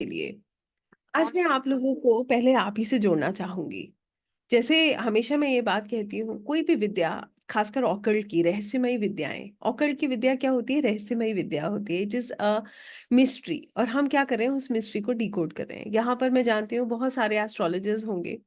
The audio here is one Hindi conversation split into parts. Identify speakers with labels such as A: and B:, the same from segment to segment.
A: के लिए आज मैं आप लोगों को पहले आप ही से जोड़ना चाहूंगी। जैसे हमेशा मैं ये बात कहती हूँ, कोई भी विद्या, खासकर ऑकल्ट की रहस्यमयी विद्याएं, ऑकल्ट की विद्या क्या होती है? रहस्यमयी विद्या होती है, जिस मिस्ट्री, और हम क्या कर रहे हैं, उस मिस्ट्री को डिकोड कर रहे हैं। यहाँ पर मैं जानती हूँ बहुत सारे एस्ट्रोलॉजर्स होंगे,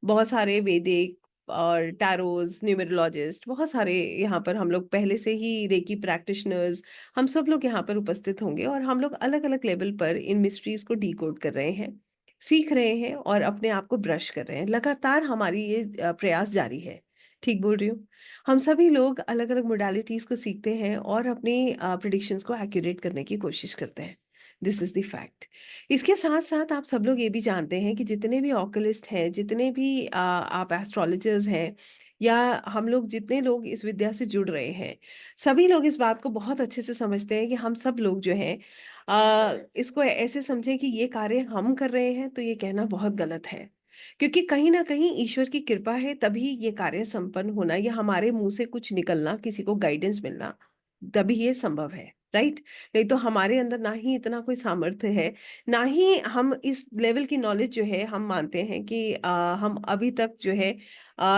A: बहुत सारे वैदिक और टैरोज, न्यूमरोलॉजिस्ट, बहुत सारे यहाँ पर हम लोग पहले से ही रेकी प्रैक्टिशनर्स, हम सब लोग यहाँ पर उपस्थित होंगे और हम लोग अलग अलग लेवल पर इन मिस्ट्रीज को डिकोड कर रहे हैं, सीख रहे हैं और अपने आप को ब्रश कर रहे हैं। लगातार हमारी ये प्रयास जारी है। ठीक बोल रही हूँ? हम सभी लोग अलग अलग मोडालिटीज को सीखते हैं और अपनी प्रिडिक्शंस को एक्यूरेट करने की कोशिश करते हैं। This is the fact. इसके साथ साथ आप सब लोग ये भी जानते हैं कि जितने भी ऑकलिस्ट हैं, जितने भी आप एस्ट्रोलॉजर्स हैं, या हम लोग जितने लोग इस विद्या से जुड़ रहे हैं, सभी लोग इस बात को बहुत अच्छे से समझते हैं कि हम सब लोग जो हैं इसको ऐसे समझें कि ये कार्य हम कर रहे हैं, तो ये कहना बहुत गलत है। क्योंकि कहीं ना कहीं ईश्वर की कृपा है, तभी ये कार्य संपन्न होना या हमारे मुंह से कुछ निकलना, किसी को गाइडेंस मिलना, तभी ये संभव है। राइट? नहीं तो हमारे अंदर ना ही इतना कोई सामर्थ्य है, ना ही हम इस लेवल की नॉलेज जो है, हम मानते हैं कि हम अभी तक जो है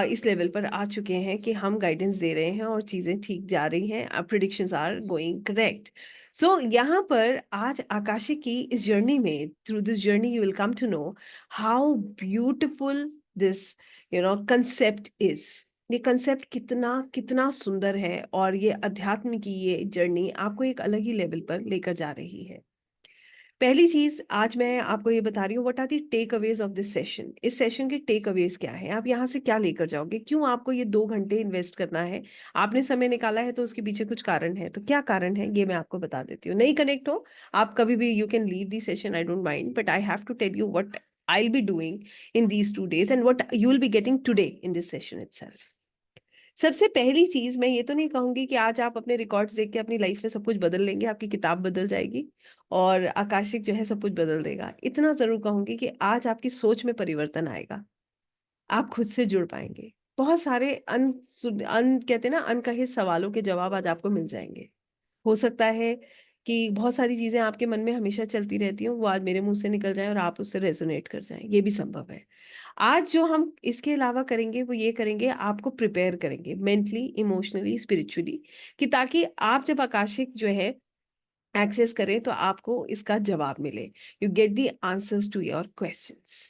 A: इस लेवल पर आ चुके हैं कि हम गाइडेंस दे रहे हैं और चीजें ठीक जा रही हैं, predictions are going correct. So यहाँ पर आज आकाशी की इस जर्नी में, through this journey you will come to know how beautiful this concept is. ये कंसेप्ट कितना कितना सुंदर है और ये अध्यात्म की ये जर्नी आपको एक अलग ही लेवल पर लेकर जा रही है। पहली चीज आज मैं आपको ये बता रही हूँ, what are the takeaways of this session. इस सेशन के टेक अवेज क्या है, आप यहाँ से क्या लेकर जाओगे, क्यों आपको ये 2 घंटे इन्वेस्ट करना है? आपने समय निकाला है तो उसके पीछे कुछ कारण है, तो क्या कारण है ये मैं आपको बता देती हूँ। नहीं कनेक्ट हो आप कभी भी, you can leave the session, I don't mind, but I have to tell you what I'll be doing in these 2 days and what you will be getting today in this session itself. सबसे पहली चीज, मैं ये तो नहीं कहूंगी कि आज आप अपने रिकॉर्ड्स देख के अपनी लाइफ में सब कुछ बदल लेंगे, आपकी किताब बदल जाएगी और आकाशिक जो है सब कुछ बदल देगा। इतना जरूर कहूंगी कि आज आपकी सोच में परिवर्तन आएगा, आप खुद से जुड़ पाएंगे। बहुत सारे कहते हैं ना, अनकहे सवालों के जवाब आज आपको मिल जाएंगे। हो सकता है कि बहुत सारी चीजें आपके मन में हमेशा चलती रहती हो, वो आज मेरे मुंह से निकल जाए और आप उससे रेजोनेट कर जाएं, ये भी संभव है। आज जो हम इसके अलावा करेंगे वो ये करेंगे, आपको प्रिपेयर करेंगे मेंटली, इमोशनली, स्पिरिचुअली, कि ताकि आप जब आकाशिक जो है एक्सेस करें तो आपको इसका जवाब मिले, you get the answers to your questions.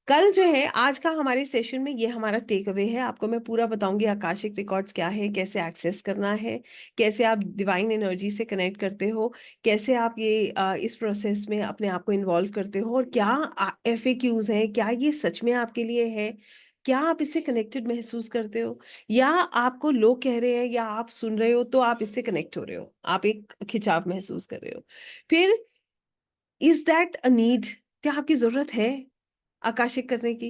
A: कल जो है, आज का हमारे सेशन में ये हमारा टेक अवे है। आपको मैं पूरा बताऊंगी आकाशिक रिकॉर्ड्स क्या है, कैसे एक्सेस करना है, कैसे आप डिवाइन एनर्जी से कनेक्ट करते हो, कैसे आप ये इस प्रोसेस में अपने आप को इन्वॉल्व करते हो, और क्या FAQs हैं, क्या ये सच में आपके लिए है, क्या आप इससे कनेक्टेड महसूस करते हो, या आपको लोग कह रहे हैं या आप सुन रहे हो तो आप इससे कनेक्ट हो रहे हो, आप एक खिंचाव महसूस कर रहे हो। फिर इज दैट अ नीड, क्या आपकी जरूरत है आकाशिक करने की,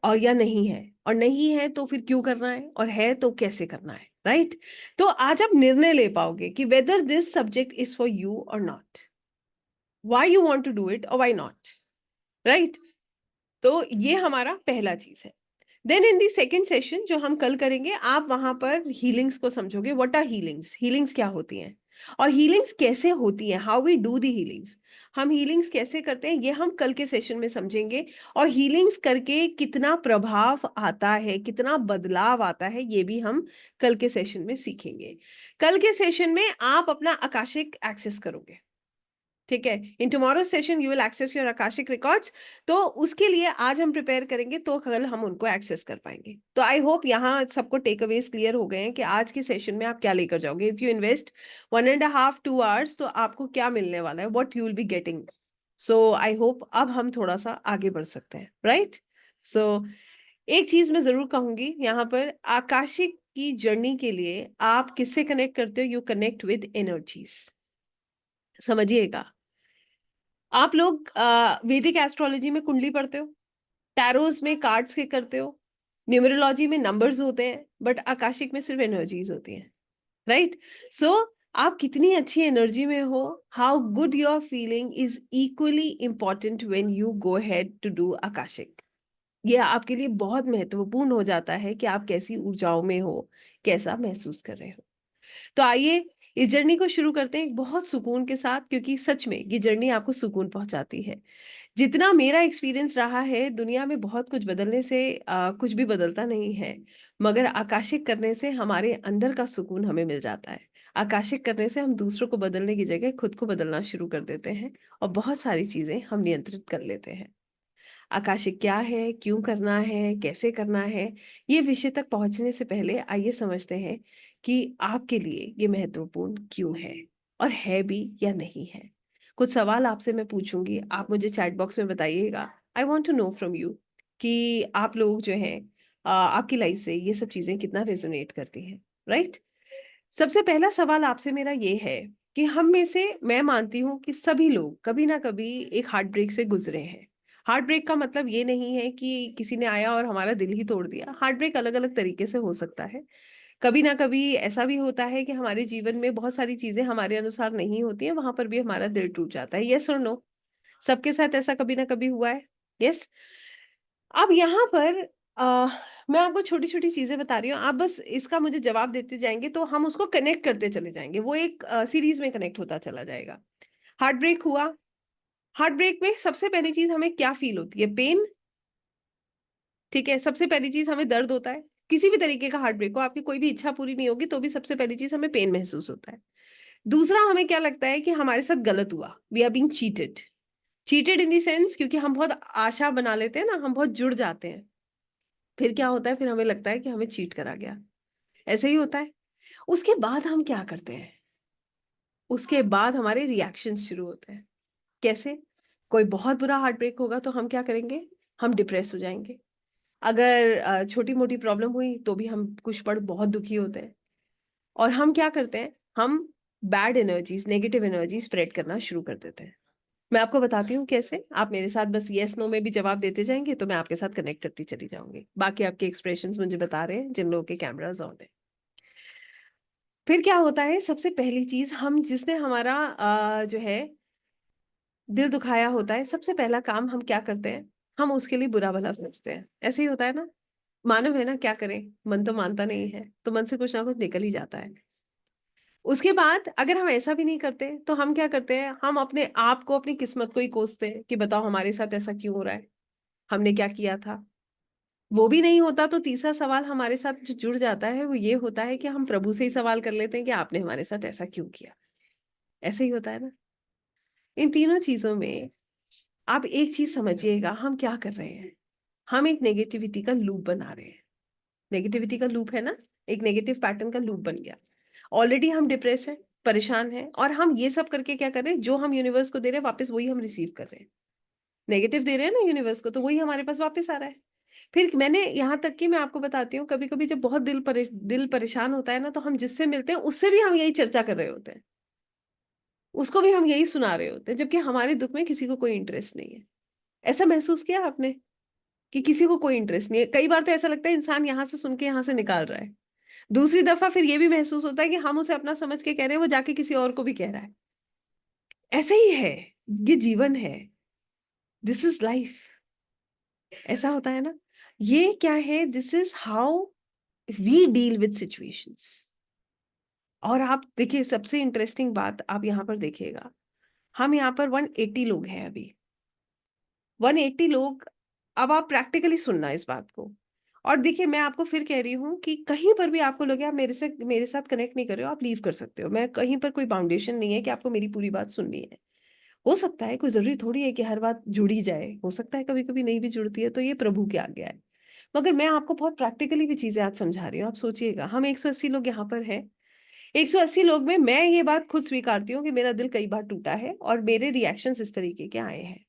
A: और या नहीं है, और नहीं है तो फिर क्यों करना है तो कैसे करना है। राइट? तो आज आप निर्णय ले पाओगे कि whether this subject is for you और not, why you want to do it और व्हाई नॉट। राइट? तो ये हमारा पहला चीज है। Then in the second session जो हम कल करेंगे, आप वहां पर हीलिंग्स को समझोगे। व्हाट आर हीलिंग्स, हीलिंग्स क्या होती हैं और हीलिंग्स कैसे होती हैं, how we do the healings, हम हीलिंग्स कैसे करते हैं, ये हम कल के सेशन में समझेंगे। और हीलिंग्स करके कितना प्रभाव आता है, कितना बदलाव आता है, ये भी हम कल के सेशन में सीखेंगे। कल के सेशन में आप अपना आकाशिक एक्सेस करोगे। ठीक है? In tomorrow session you will access your Akashic records. तो उसके लिए आज हम प्रिपेयर करेंगे, तो कल हम उनको एक्सेस कर पाएंगे। तो आई होप यहाँ सबको टेक अवेज क्लियर हो गए हैं कि आज के सेशन में आप क्या लेकर जाओगे। If you invest 1.5 to 2 hours, तो आपको क्या मिलने वाला है, what you will be getting. So I hope अब हम थोड़ा सा आगे बढ़ सकते हैं। राइट? सो एक चीज मैं जरूर कहूंगी यहाँ पर, आकाशिक की जर्नी के लिए आप किससे कनेक्ट करते हो? You connect with energies. समझिएगा, आप लोग वैदिक एस्ट्रोलॉजी में कुंडली पढ़ते हो, टैरोस में कार्ड्स के करते हो, न्यूमरोलॉजी में नंबर्स होते हैं, बट आकाशिक में सिर्फ एनर्जीज होती हैं। राइट? सो आप कितनी अच्छी एनर्जी में हो, how good you are feeling is equally important when you go ahead to do Akashic. ये आपके लिए बहुत महत्वपूर्ण हो जाता है कि आप कैसी ऊर्जाओं में हो, कैसा महसूस कर रहे हो। तो आइए इस जर्नी को शुरू करते हैं एक बहुत सुकून के साथ, क्योंकि सच में ये जर्नी आपको सुकून पहुँचाती है। जितना मेरा एक्सपीरियंस रहा है, दुनिया में बहुत कुछ बदलने से कुछ भी बदलता नहीं है, मगर आकाशिक करने से हमारे अंदर का सुकून हमें मिल जाता है। आकाशिक करने से हम दूसरों को बदलने की जगह खुद को बदलना शुरू कर देते हैं और बहुत सारी चीज़ें हम नियंत्रित कर लेते हैं। आकाशिक क्या है, क्यों करना है, कैसे करना है, ये विषय तक पहुँचने से पहले आइए समझते हैं कि आपके लिए ये महत्वपूर्ण क्यों है और है भी या नहीं है। कुछ सवाल आपसे मैं पूछूँगी, आप मुझे चैट बॉक्स में बताइएगा। I want to know from you कि आप लोग जो हैं आपकी लाइफ से ये सब चीज़ें कितना रेज़ोनेट करती हैं, राइट? सबसे पहला सवाल आपसे मेरा ये है कि हम में से मैं मानती हूँ कि सभी लोग कभी ना कभी एक हार्ट ब्रेक से गुजरे हैं। हार्ट ब्रेक का मतलब ये नहीं है कि किसी ने आया और हमारा दिल ही तोड़ दिया। हार्ट ब्रेक अलग-अलग तरीके से हो सकता है। कभी ना कभी ऐसा भी होता है कि हमारे जीवन में बहुत सारी चीज़ें हमारे अनुसार नहीं होती हैं, वहाँ पर भी हमारा दिल टूट जाता है। येस और नो? सबके साथ ऐसा कभी ना कभी हुआ है? येस? अब यहाँ पर अ, मैं आपको छोटी-छोटी चीज़ें बता रही हूँ, आप बस इसका मुझे जवाब देते जाएँगे तो हम उसको कनेक्ट करते चले जाएँगे, वो एक सीरीज़ में कनेक्ट होता चला जाएगा। हार्ट ब्रेक हुआ, हार्ट ब्रेक में सबसे पहली चीज़ हमें क्या फ़ील होती है? पेन, ठीक है? सबसे पहली चीज़ हमें दर्द होता है, किसी भी तरीके का हार्ट ब्रेक हो, आपकी कोई भी इच्छा पूरी नहीं होगी तो भी सबसे पहली चीज़ हमें पेन महसूस होता है। दूसरा हमें क्या लगता है कि हमारे साथ गलत हुआ, we are being cheated. Cheated in the sense क्योंकि हम बहुत आशा बना लेते हैं ना, हम बहुत जुड़ जाते हैं। फिर क्या होता है, फिर हमें लगता है कि हमें चीट करा गया। ऐसे ही होता है। उसके बाद हम क्या करते हैं? उसके बाद हमारे रिएक्शंस शुरू होते हैं। कैसे? कोई बहुत बुरा हार्ट ब्रेक होगा तो हम क्या करेंगे? हम डिप्रेस हो जाएँगे। अगर छोटी-मोटी प्रॉब्लम हुई तो भी हम कुछ पल बहुत दुखी होते हैं। और हम क्या करते हैं? हम bad energies, negative energy spread करना शुरू कर देते हैं। मैं आपको बताती हूँ कैसे? आप मेरे साथ बस येस, नो में भी जवाब देते जाएँगे तो मैं आपके साथ कनेक्ट करती चली जाऊँगी। बाकी आपके एक्सप्रेशंस मुझे बता रहे हैं जिन लोगों के कैमराज़ ऑन हैं। फिर क्या होता है, सबसे पहली चीज़ हम जिसने हमारा जो है दिल दुखाया होता है, सबसे पहला काम हम क्या करते हैं? हम उसके लिए बुरा-भला सोचते हैं। ऐसे ही होता है ना? मानव है ना, क्या करें? मन तो मानता नहीं है, तो मन से कुछ ना कुछ निकल ही जाता है। उसके बाद अगर हम ऐसा भी नहीं करते, तो हम क्या करते हैं? हम अपने आप को, अपनी किस्मत को ही कोसते हैं कि बताओ हमारे साथ ऐसा क्यों हो रहा है? हमने क्या किया था? वो भी नहीं होता तो तीसरा सवाल हमारे साथ जो जुड़ जाता है, वो ये होता है कि हम प्रभु से ही सवाल कर लेते हैं कि आपने हमारे साथ ऐसा क्यों किया? ऐसे ही होता है ना? इन तीनों चीज़ों में आप एक चीज़ समझिएगा, हम क्या कर रहे हैं? हम एक नेगेटिविटी का लूप बना रहे हैं। नेगेटिविटी का लूप है ना? एक नेगेटिव पैटर्न का लूप बन गया। ऑलरेडी हम डिप्रेस हैं, परेशान हैं और हम ये सब करके क्या कर रहे हैं? जो हम यूनिवर्स को दे रहे हैं, वापस वही हम रिसीव कर रहे हैं। नेगेटिव दे रहे हैं ना यूनिवर्स को, तो वही हमारे पास वापस आ रहा है। फिर मैंने यहाँ तक कि मैं आपको बताती हूँ, कभी-कभी जब बहुत दिल परेशान होता है ना, तो हम जिससे मिलते हैं, उससे भी हम यही चर्चा कर रहे होते हैं। उसको भी हम यही सुना रहे होते हैं, जबकि हमारे दुःख में किसी को कोई इंटरेस्ट नहीं है। ऐसा महसूस किया आपने? कि किसी को कोई इंटरेस्ट नहीं है। कई बार तो ऐसा लगता है इंसान यहाँ से सुन के यहाँ से निकाल रहा है। दूसरी दफ़ा फिर ये भी महसूस होता है कि हम उसे अपना समझ के कह रहे हैं, वो जाके किसी और को भी कह रहा है। ऐसे ही है, ये जीवन है, दिस इज़ लाइफ़। ऐसा होता है ना? ये क्या है, this is how we deal with situations. और आप देखिए सबसे इंटरेस्टिंग बात आप यहाँ पर देखिएगा, हम यहाँ पर 180 लोग हैं अभी। 180 लोग, अब आप प्रैक्टिकली सुनना इस बात को। और देखिए मैं आपको फिर कह रही हूँ कि कहीं पर भी आपको लगे आप मेरे साथ कनेक्ट नहीं कर रहे हो, आप लीव कर सकते हो। मैं कहीं पर कोई बाउंडेशन नहीं है कि आपको मेरी पूरी बात सुननी है। हो सकता है, कोई ज़रूरी थोड़ी है कि हर बात जुड़ ही जाए। हो सकता है कभी-कभी नहीं भी जुड़ती है, तो ये प्रभु के आगे है। मगर मैं आपको बहुत प्रैक्टिकली भी चीज़ें आज समझा रही हूँ। आप सोचिएगा, हम 180 लोग यहाँ पर हैं। 180 लोग में मैं ये बात खुद स्वीकारती हूँ कि मेरा दिल कई बार टूटा है और मेरे रिएक्शंस इस तरीके के आए हैं।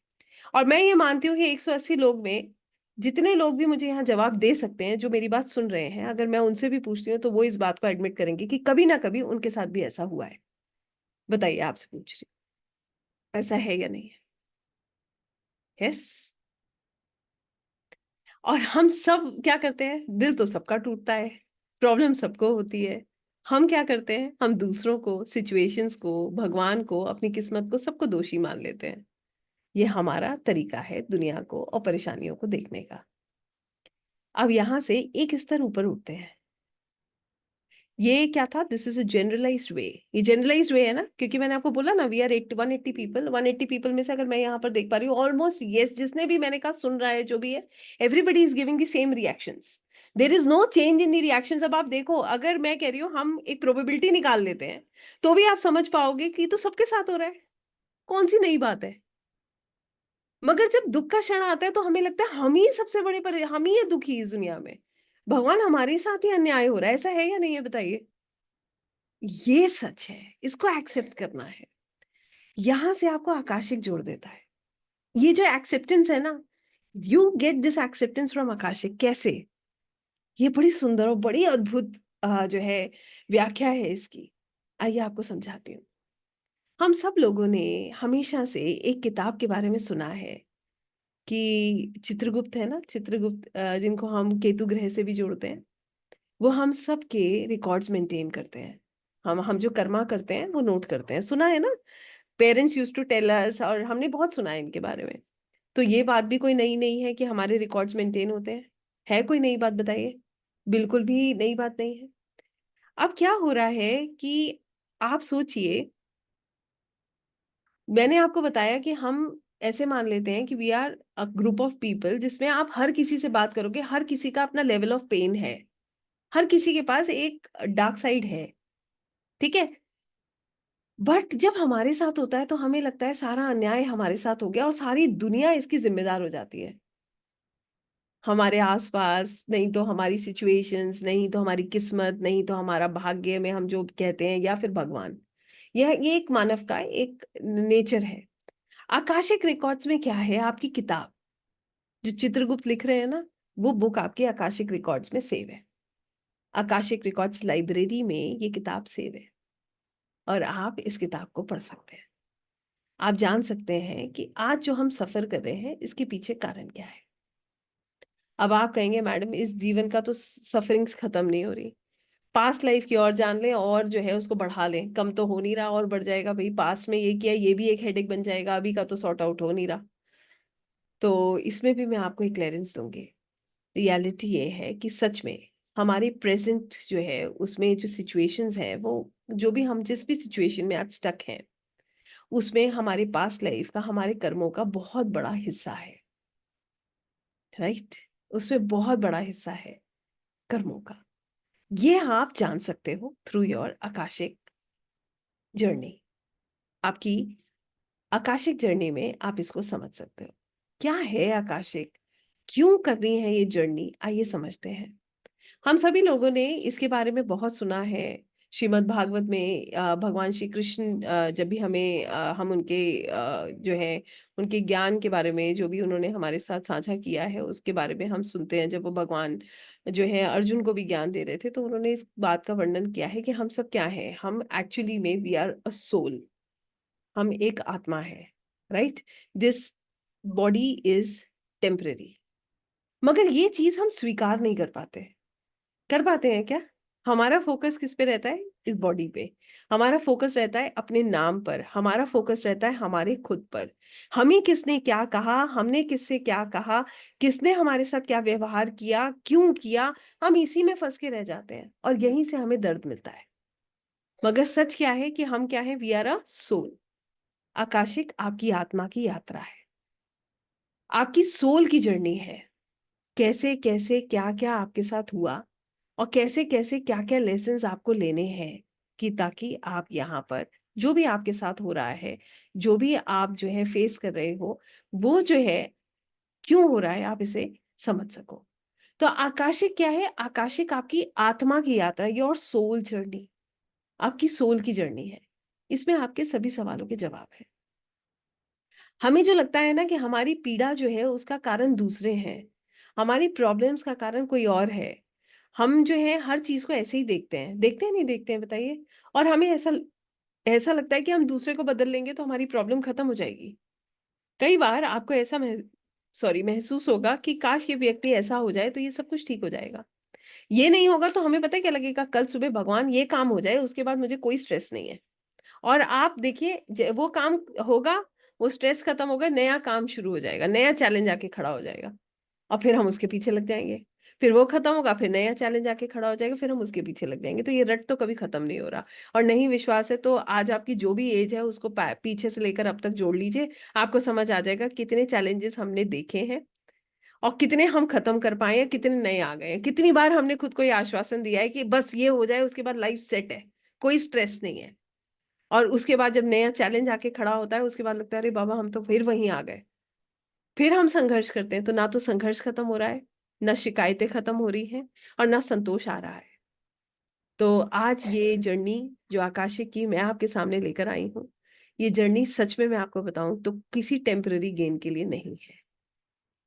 A: और मैं ये मानती हूँ कि 180 लोग में जितने लोग भी मुझे यहाँ जवाब दे सकते हैं, जो मेरी बात सुन रहे हैं, अगर मैं उनसे भी पूछती हूँ, तो वो इस बात को एडमिट करेंगे कि कभी ना कभी उनके साथ भी ऐसा हुआ है। बताइए, आपसे पूछ रही हूँ, ऐसा है या नहीं है? यस। और हम सब क्या करते हैं? दिल तो सबका टूटता है, प्रॉब्लम सबको होती है। हम क्या करते हैं? हम दूसरों को, सिचुएशंस को, भगवान को, अपनी किस्मत को, सबको दोषी मान लेते हैं। ये हमारा तरीका है दुनिया को और परेशानियों को देखने का। अब यहाँ से एक स्तर ऊपर उठते हैं। ये क्या था, दिस इज अ जनरलाइज्ड वे। ये जनरलाइज्ड वे है ना, क्योंकि मैंने आपको बोला ना, वी आर 180 पीपल, 180 पीपल में से अगर मैं यहाँ पर देख पा रही हूँ ऑलमोस्ट, यस, जिसने भी मैंने कहा सुन रहा है जो भी है, everybody is giving the same reactions, there is no change in the reactions. अब आप देखो, अगर मैं कह रही हूँ हम एक प्रोबेबिलिटी निकाल लेते हैं, तो भी आप समझ पाओगे कि तो सबके साथ हो रहा है, कौन सी नई बात है। मगर जब दुख का क्षण आता है तो हमें लगता है हम ही सबसे बड़े पर, हम ही है दुखी इस दुनिया में, भगवान हमारे साथ ही अन्याय हो रहा है, ऐसा है या नहीं है बताइए। ये सच है, इसको एक्सेप्ट करना है। यहां से आपको आकाशिक जोड़ देता है। ये जो एक्सेप्टेंस है ना, you get this acceptance from Akashic. कैसे? ये बड़ी सुंदर और बड़ी अद्भुत जो है व्याख्या है इसकी। आइए आपको समझाती हूँ। हम सब लोगों ने हमेशा से एक किताब के बारे में सुना है कि चित्रगुप्त है ना, चित्रगुप्त, जिनको हम केतु ग्रह से भी जोड़ते हैं, वो हम सब के रिकॉर्ड्स मेंटेन करते हैं। हम जो कर्मा करते हैं वो नोट करते हैं, सुना है ना, parents use to tell us, और हमने बहुत सुना है इनके बारे में। तो ये बात भी कोई नई नहीं है कि हमारे रिकॉर्ड्स मेंटेन होते हैं। है कोई नई बात बताइए? बिल्कुल भी नई बात नहीं है। अब क्या हो रहा है कि आप सोचिए, मैंने आपको बताया कि हम ऐसे मान लेते हैं कि we are a group of people, जिसमें आप हर किसी से बात करोगे, हर किसी का अपना लेवल ऑफ पेन है, हर किसी के पास एक डार्क साइड है, ठीक है। बट जब हमारे साथ होता है तो हमें लगता है सारा अन्याय हमारे साथ हो गया और सारी दुनिया इसकी जिम्मेदार हो जाती है। हमारे आसपास, नहीं तो हमारी सिचुएशंस, नहीं तो हमारी किस्मत, नहीं तो हमारा भाग्य में हम जो कहते हैं, या फिर भगवान। ये एक मानव का एक नेचर है। आकाशिक रिकॉर्ड्स में क्या है, आपकी किताब जो चित्रगुप्त लिख रहे हैं ना, वो बुक आपके आकाशिक रिकॉर्ड्स में सेव है। आकाशिक रिकॉर्ड्स लाइब्रेरी में ये किताब सेव है, और आप इस किताब को पढ़ सकते हैं। आप जान सकते हैं कि आज जो हम सफर कर रहे हैं इसके पीछे कारण क्या है। अब आप कहेंगे मैडम इस जीवन का तो सफरिंग्स खत्म नहीं हो रही, पास्ट लाइफ की और जान लें और जो है उसको बढ़ा लें, कम तो हो नहीं रहा और बढ़ जाएगा भाई, पास्ट में ये किया ये भी एक हेडेक बन जाएगा, अभी का तो सॉर्ट आउट हो नहीं रहा। तो इसमें भी मैं आपको एक क्लियरेंस दूंगी। रियलिटी ये है कि सच में हमारी प्रेजेंट जो है उसमें जो सिचुएशंस हैं, वो जो भी हम जिस भी सिचुएशन में आज स्टक हैं, उसमें हमारे पास्ट लाइफ का, हमारे कर्मों का बहुत बड़ा हिस्सा है, राइट। उसमें बहुत बड़ा हिस्सा है कर्मों का। ये आप जान सकते हो थ्रू योर आकाशिक जर्नी। आपकी आकाशिक जर्नी में आप इसको समझ सकते हो। क्या है आकाशिक, क्यों करनी है ये जर्नी, आइए समझते हैं। हम सभी लोगों ने इसके बारे में बहुत सुना है। श्रीमद् भागवत में भगवान श्री कृष्ण जब भी हमें हम उनके जो है उनके ज्ञान के बारे में, जो भी उन्होंने हमारे साथ साझा किया है उसके बारे में हम सुनते हैं। जब वो भगवान जो है अर्जुन को भी ज्ञान दे रहे थे, तो उन्होंने इस बात का वर्णन किया है कि हम सब क्या है, हम एक्चुअली में वी आर अ सोल, हम एक आत्मा है, right. This body is temporary. मगर ये चीज हम स्वीकार नहीं कर पाते। कर पाते हैं क्या? हमारा फोकस किस पे रहता है? इस बॉडी पे। हमारा फोकस रहता है अपने नाम पर, हमारा फोकस रहता है हमारे खुद पर। हमें किसने क्या कहा, हमने किससे क्या कहा, किसने हमारे साथ क्या व्यवहार किया, क्यों किया, हम इसी में फंस के रह जाते हैं और यहीं से हमें दर्द मिलता है। मगर सच क्या है कि हम क्या है, we are a soul. Akashic आपकी आत्मा की यात्रा है, आपकी सोल की जर्नी है। कैसे कैसे क्या क्या आपके साथ हुआ, और कैसे कैसे क्या क्या लेसन्स आपको लेने हैं, कि ताकि आप यहाँ पर जो भी आपके साथ हो रहा है, जो भी आप जो है फेस कर रहे हो, वो जो है क्यों हो रहा है, आप इसे समझ सको। तो आकाशिक क्या है? आकाशिक आपकी आत्मा की यात्रा, योर सोल जर्नी, आपकी सोल की जर्नी है। इसमें आपके सभी सवालों के जवाब है। हमें जो लगता है ना कि हमारी पीड़ा जो है उसका कारण दूसरे हैं, हमारी प्रॉब्लम्स का कारण कोई और है, हम जो है हर चीज को ऐसे ही देखते हैं, देखते हैं नहीं देखते हैं बताइए। और हमें ऐसा ऐसा लगता है कि हम दूसरे को बदल लेंगे तो हमारी प्रॉब्लम खत्म हो जाएगी। कई बार आपको ऐसा महसूस होगा कि काश ये व्यक्ति ऐसा हो जाए तो ये सब कुछ ठीक हो जाएगा। ये नहीं होगा तो हमें पता है क्या लगेगा, कल सुबह भगवान ये काम हो जाए उसके बाद मुझे कोई स्ट्रेस नहीं है। और आप देखिए वो काम होगा, वो स्ट्रेस खत्म होगा, नया काम शुरू हो जाएगा, नया चैलेंज आके खड़ा हो जाएगा, और फिर हम उसके पीछे लग जाएंगे। फिर वो खत्म होगा, फिर नया चैलेंज आके खड़ा हो जाएगा, फिर हम उसके पीछे लग जाएंगे। तो ये रट तो कभी खत्म नहीं हो रहा। और नहीं विश्वास है तो आज आपकी जो भी एज है उसको पीछे से लेकर अब तक जोड़ लीजिए, आपको समझ आ जाएगा कितने चैलेंजेस हमने देखे हैं और कितने हम खत्म कर पाए हैं, कितने नए आ गए हैं। कितनी बार हमने खुद को ये आश्वासन दिया है कि बस ये हो जाए उसके बाद लाइफ सेट है, कोई स्ट्रेस नहीं है, और उसके बाद जब नया चैलेंज आके खड़ा होता है उसके बाद लगता है अरे बाबा हम तो फिर वहीं आ गए। फिर हम संघर्ष करते हैं, तो ना तो संघर्ष खत्म हो रहा है, ना शिकायतें खत्म हो रही हैं, और ना संतोष आ रहा है। तो आज ये जर्नी जो आकाशिक की मैं आपके सामने लेकर आई हूँ, ये जर्नी सच में मैं आपको बताऊं तो किसी टेम्पररी गेन के लिए नहीं है।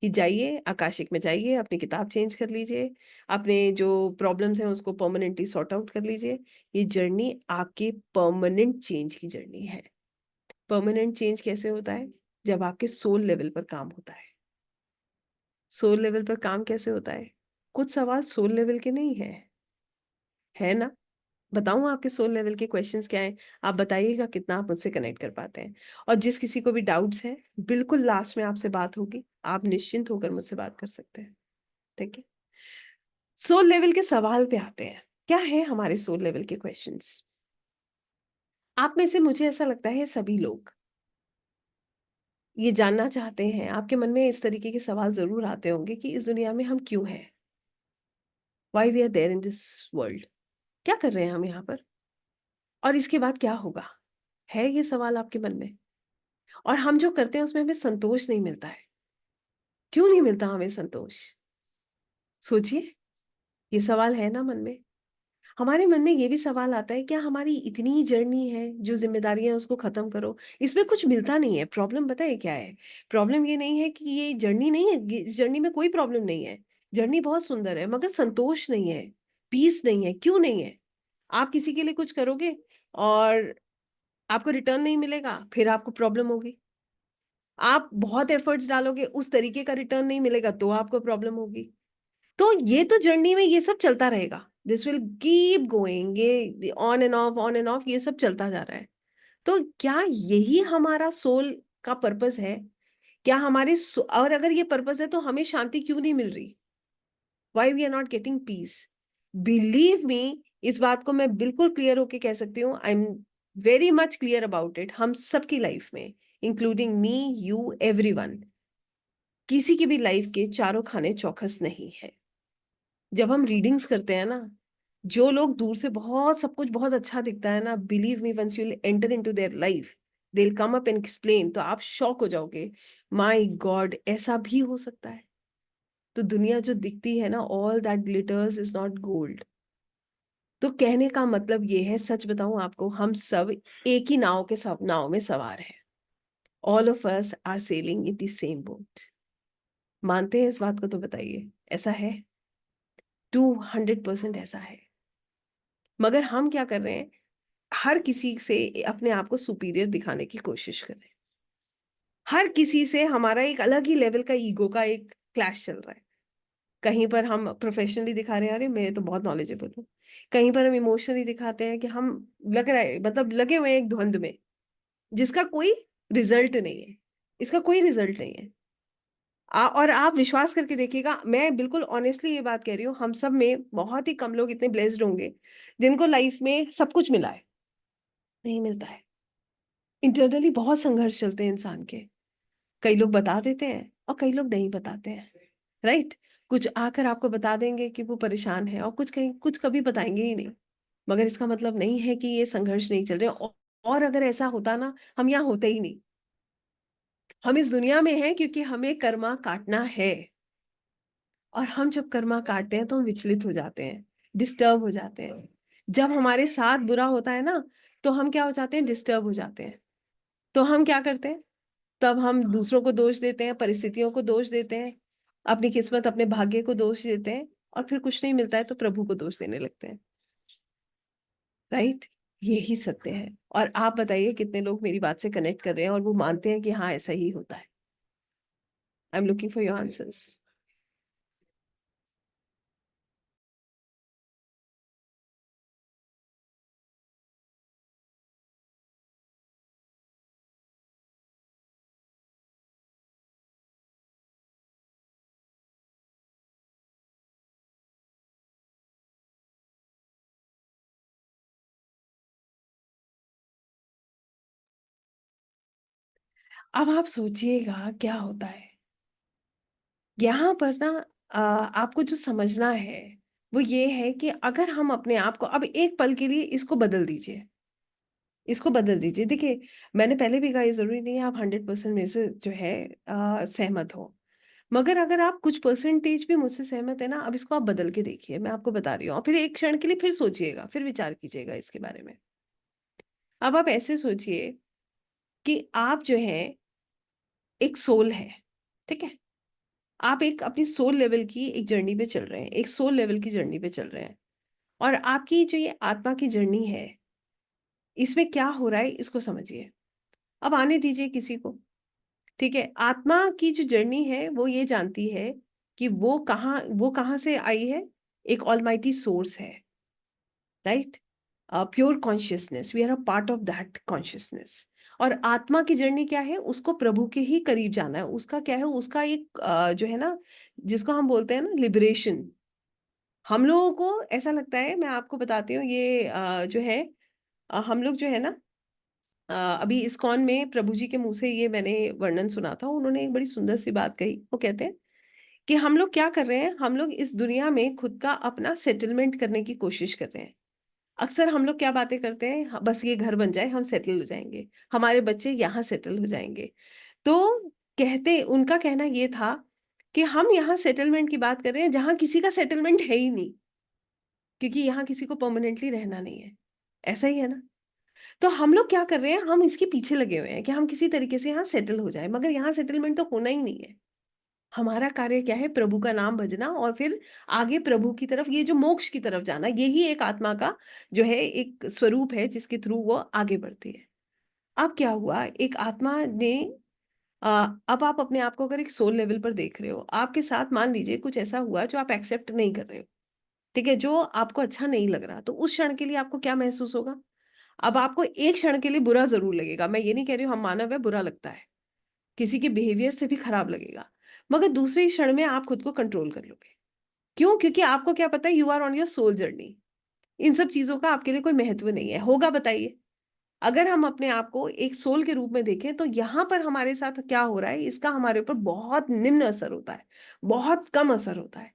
A: कि जाइए आकाशिक में जाइए, अपनी किताब चेंज कर लीजिए, अपने जो प्रॉब्लम्स हैं उसको परमानेंटली सॉर्ट आउट कर लीजिए। ये जर्नी आपके परमानेंट चेंज की जर्नी है। परमानेंट चेंज कैसे होता है? जब आपके सोल लेवल पर काम होता है। सोल लेवल पर काम कैसे होता है? कुछ सवाल सोल लेवल के नहीं है ना? बताऊं आपके सोल लेवल के क्वेश्चंस क्या हैं? आप बताइएगा कितना आप मुझसे कनेक्ट कर पाते हैं। और जिस किसी को भी डाउट्स हैं, बिल्कुल लास्ट में आपसे बात होगी, आप निश्चिंत होकर मुझसे बात कर सकते हैं। ठीक है? सोल लेवल के सवाल पे आते हैं। क्या है हमारे सोल लेवल के क्वेश्चंस? आप में से मुझे ऐसा लगता है सभी लोग ये जानना चाहते हैं, आपके मन में इस तरीके के सवाल जरूर आते होंगे कि इस दुनिया में हम क्यों हैं, why we are there in this world, क्या कर रहे हैं हम यहाँ पर, और इसके बाद क्या होगा। है ये सवाल आपके मन में? और हम जो करते हैं उसमें हमें संतोष नहीं मिलता है। क्यों नहीं मिलता हमें संतोष? सोचिए, ये सवाल है ना मन में। हमारे मन में ये भी सवाल आता है, क्या हमारी इतनी जर्नी है, जो जिम्मेदारियां हैं उसको खत्म करो, इसमें कुछ मिलता नहीं है। प्रॉब्लम पता है क्या है? प्रॉब्लम ये नहीं है कि ये जर्नी नहीं है, इस जर्नी में कोई प्रॉब्लम नहीं है। जर्नी बहुत सुंदर है, मगर संतोष नहीं है, पीस नहीं है। क्यों नहीं है? आप किसी के लिए कुछ करोगे और आपको रिटर्न नहीं मिलेगा, फिर आपको प्रॉब्लम होगी। आप बहुत एफर्ट्स डालोगे, उस तरीके का रिटर्न नहीं मिलेगा, तो आपको प्रॉब्लम होगी। तो ये तो जर्नी में ये सब चलता रहेगा, दिस विल कीप गोइंग, ये ऑन एंड ऑफ ये सब चलता जा रहा है। तो क्या यही हमारा सोल का पर्पस है? क्या हमारे और अगर ये पर्पस है तो हमें शांति क्यों नहीं मिल रही? Why we are not getting peace? Believe me, इस बात को मैं बिल्कुल क्लियर होके कह सकती हूँ, I am very much clear about it. हम सबकी लाइफ में, इंक्लूडिंग मी, यू, एवरीवन, किसी की भी लाइफ के चारों खाने चौखस नहीं है। जब हम रीडिंग्स करते हैं ना, जो लोग दूर से बहुत सब कुछ बहुत अच्छा दिखता है ना, believe me, once you enter into their life, they will come up and explain, तो आप शॉक हो जाओगे। माय गॉड, ऐसा भी हो सकता है? तो दुनिया जो दिखती है ना, all that glitters is not gold. तो कहने का मतलब ये है, सच बताऊं आपको, हम सब एक ही नाव के सब नाव में सवार हैं। All of us are sailing in the same boat. मानते हैं इस बात को? तो बताइए, ऐसा है? 200% ऐसा है। मगर हम क्या कर रहे हैं? हर किसी से अपने आप को सुपीरियर दिखाने की कोशिश कर रहे हैं। हर किसी से हमारा एक अलग ही लेवल का ईगो का एक क्लैश चल रहा है। कहीं पर हम प्रोफेशनली दिखा रहे हैं, अरे मैं तो बहुत नॉलेजेबल हूँ। कहीं पर हम इमोशनली दिखाते हैं कि हम, लग रहा है मतलब लगे हुए हैं एक द्वंद में, जिसका कोई रिजल्ट नहीं है। इसका कोई रिजल्ट नहीं है। और आप विश्वास करके देखिएगा, मैं बिल्कुल ऑनेस्टली ये बात कह रही हूँ, हम सब में बहुत ही कम लोग इतने ब्लेस्ड होंगे जिनको लाइफ में सब कुछ मिला है। नहीं मिलता है। इंटरनली बहुत संघर्ष चलते हैं इंसान के। कई लोग बता देते हैं और कई लोग नहीं बताते हैं, राइट? कुछ आकर आपको बता देंगे कि वो परेशान है, और कुछ कहीं कुछ कभी बताएंगे ही नहीं। मगर इसका मतलब नहीं है कि ये संघर्ष नहीं चल रहे। और अगर ऐसा होता ना, हम यहाँ होते ही नहीं। हम इस दुनिया में हैं क्योंकि हमें कर्मा काटना है। और हम जब कर्मा काटते हैं तो हम विचलित हो जाते हैं, डिस्टर्ब हो जाते हैं। जब हमारे साथ बुरा होता है ना, तो हम क्या हो जाते हैं? डिस्टर्ब हो जाते हैं। तो हम क्या करते हैं? तब हम दूसरों को दोष देते हैं, परिस्थितियों को दोष देते हैं, अपनी किस्मत, अपने भाग्य को दोष देते हैं, और फिर कुछ नहीं मिलता है तो प्रभु को दोष देने लगते हैं। राइट? यही सत्य है। और आप बताइए कितने लोग मेरी बात से कनेक्ट कर रहे हैं और वो मानते हैं कि हाँ ऐसा ही होता है? I am looking for your answers. अब आप सोचिएगा क्या होता है? यहाँ पर ना आपको जो समझना है, वो ये है कि अगर हम अपने आप को अब एक पल के लिए इसको बदल दीजिए, इसको बदल दीजिए। देखिए, मैंने पहले भी कहा ये ज़रूरी नहीं है आप 100% मेरे से जो है सहमत हो। मगर अगर आप कुछ परसेंटेज भी मुझसे सहमत हैं ना, अब इसको आप बदल के देखिए, मैं आपको बता रही हूँ और फिर एक क्षण के लिए फिर सोचिएगा, फिर विचार कीजिएगा इसके बारे में। अब आप ऐसे सोचिए कि आप जो हैं, एक सोल है, ठीक है? आप एक अपनी सोल लेवल की एक जर्नी पे चल रहे हैं, एक सोल लेवल की जर्नी पे चल रहे हैं और आपकी जो ये आत्मा की जर्नी है, इसमें क्या हो रहा है इसको समझिए। अब आने दीजिए किसी को, ठीक है? आत्मा की जो जर्नी है वो ये जानती है कि वो कहाँ से आई है, एक ऑलमाइटी सोर्स है, right? Pure consciousness, we are a part of that consciousness. और आत्मा की जर्नी क्या है? उसको प्रभु के ही करीब जाना है। उसका क्या है? उसका एक जो है ना, जिसको हम बोलते हैं ना लिबरेशन। हम लोगों को ऐसा लगता है, मैं आपको बताती हूँ ये जो है हम लोग जो है ना अभी इस्कॉन में प्रभु जी के मुँह से ये मैंने वर्णन सुना था। उन्होंने एक बड़ी सुंदर सी बात कही। वो कहते हैं कि हम लोग क्या कर रहे हैं? हम लोग इस दुनिया में खुद का अपना सेटलमेंट करने की कोशिश कर रहे हैं। अक्सर हम लोग क्या बातें करते हैं, बस ये घर बन जाए हम सेटल हो जाएँगे, हमारे बच्चे यहाँ सेटल हो जाएँगे। तो कहते उनका कहना ये था कि हम यहाँ सेटलमेंट की बात कर रहे हैं जहाँ किसी का सेटलमेंट है ही नहीं, क्योंकि यहाँ किसी को परमानेंटली रहना नहीं है। ऐसा ही है ना? तो हम लोग क्या कर रहे हैं, हम इसके पीछे लगे हुए हैं कि हम किसी तरीके से यहाँ सेटल हो जाएँ, मगर यहाँ सेटलमेंट तो होना ही नहीं है। हमारा कार्य क्या है? प्रभु का नाम भजना और फिर आगे प्रभु की तरफ, ये जो मोक्ष की तरफ जाना, यही एक आत्मा का जो है एक स्वरूप है जिसके थ्रू वो आगे बढ़ती है। अब क्या हुआ, एक आत्मा ने अब आप अपने आप को अगर एक सोल लेवल पर देख रहे हो, आपके साथ मान लीजिए कुछ ऐसा हुआ जो आप एक्सेप्ट नहीं कर रहे हो, ठीक है? जो आपको अच्छा नहीं लग रहा, तो उस क्षण के लिए आपको क्या महसूस होगा? अब आपको एक क्षण के लिए बुरा ज़रूर लगेगा, मैं ये नहीं कह रही हूँ हम मानव है, बुरा लगता है। किसी के बिहेवियर से भी खराब लगेगा, मगर दूसरे ही क्षण में आप खुद को कंट्रोल कर लोगे। क्यों? क्योंकि आपको क्या पता है, you are on your soul journey. इन सब चीज़ों का आपके लिए कोई महत्व नहीं है। होगा बताइए? अगर हम अपने आप को एक सोल के रूप में देखें तो यहाँ पर हमारे साथ क्या हो रहा है, इसका हमारे ऊपर बहुत निम्न असर होता है, बहुत कम असर होता है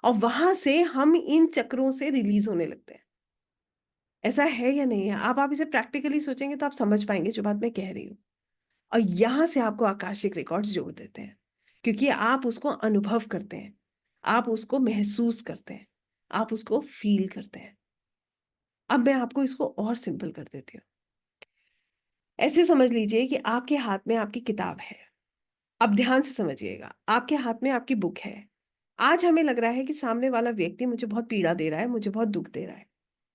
A: और वहाँ से हम इन चक्रों से रिलीज़ होने लगते हैं। ऐसा है या नहीं है? अब आप इसे प्रैक्टिकली सोचेंगे तो आप समझ पाएँगे जो बात मैं कह रही हूँ। और यहाँ से आपको आकाशिक रिकॉर्ड्स जोड़ देते हैं, क्योंकि आप उसको अनुभव करते हैं, आप उसको महसूस करते हैं, आप उसको फ़ील करते हैं। अब मैं आपको इसको और सिंपल कर देती हूँ। ऐसे समझ लीजिए कि आपके हाथ में आपकी किताब है। अब ध्यान से समझिएगा, आपके हाथ में आपकी बुक है। आज हमें लग रहा है कि सामने वाला व्यक्ति मुझे बहुत पीड़ा दे रहा है, मुझे बहुत दुःख दे रहा है।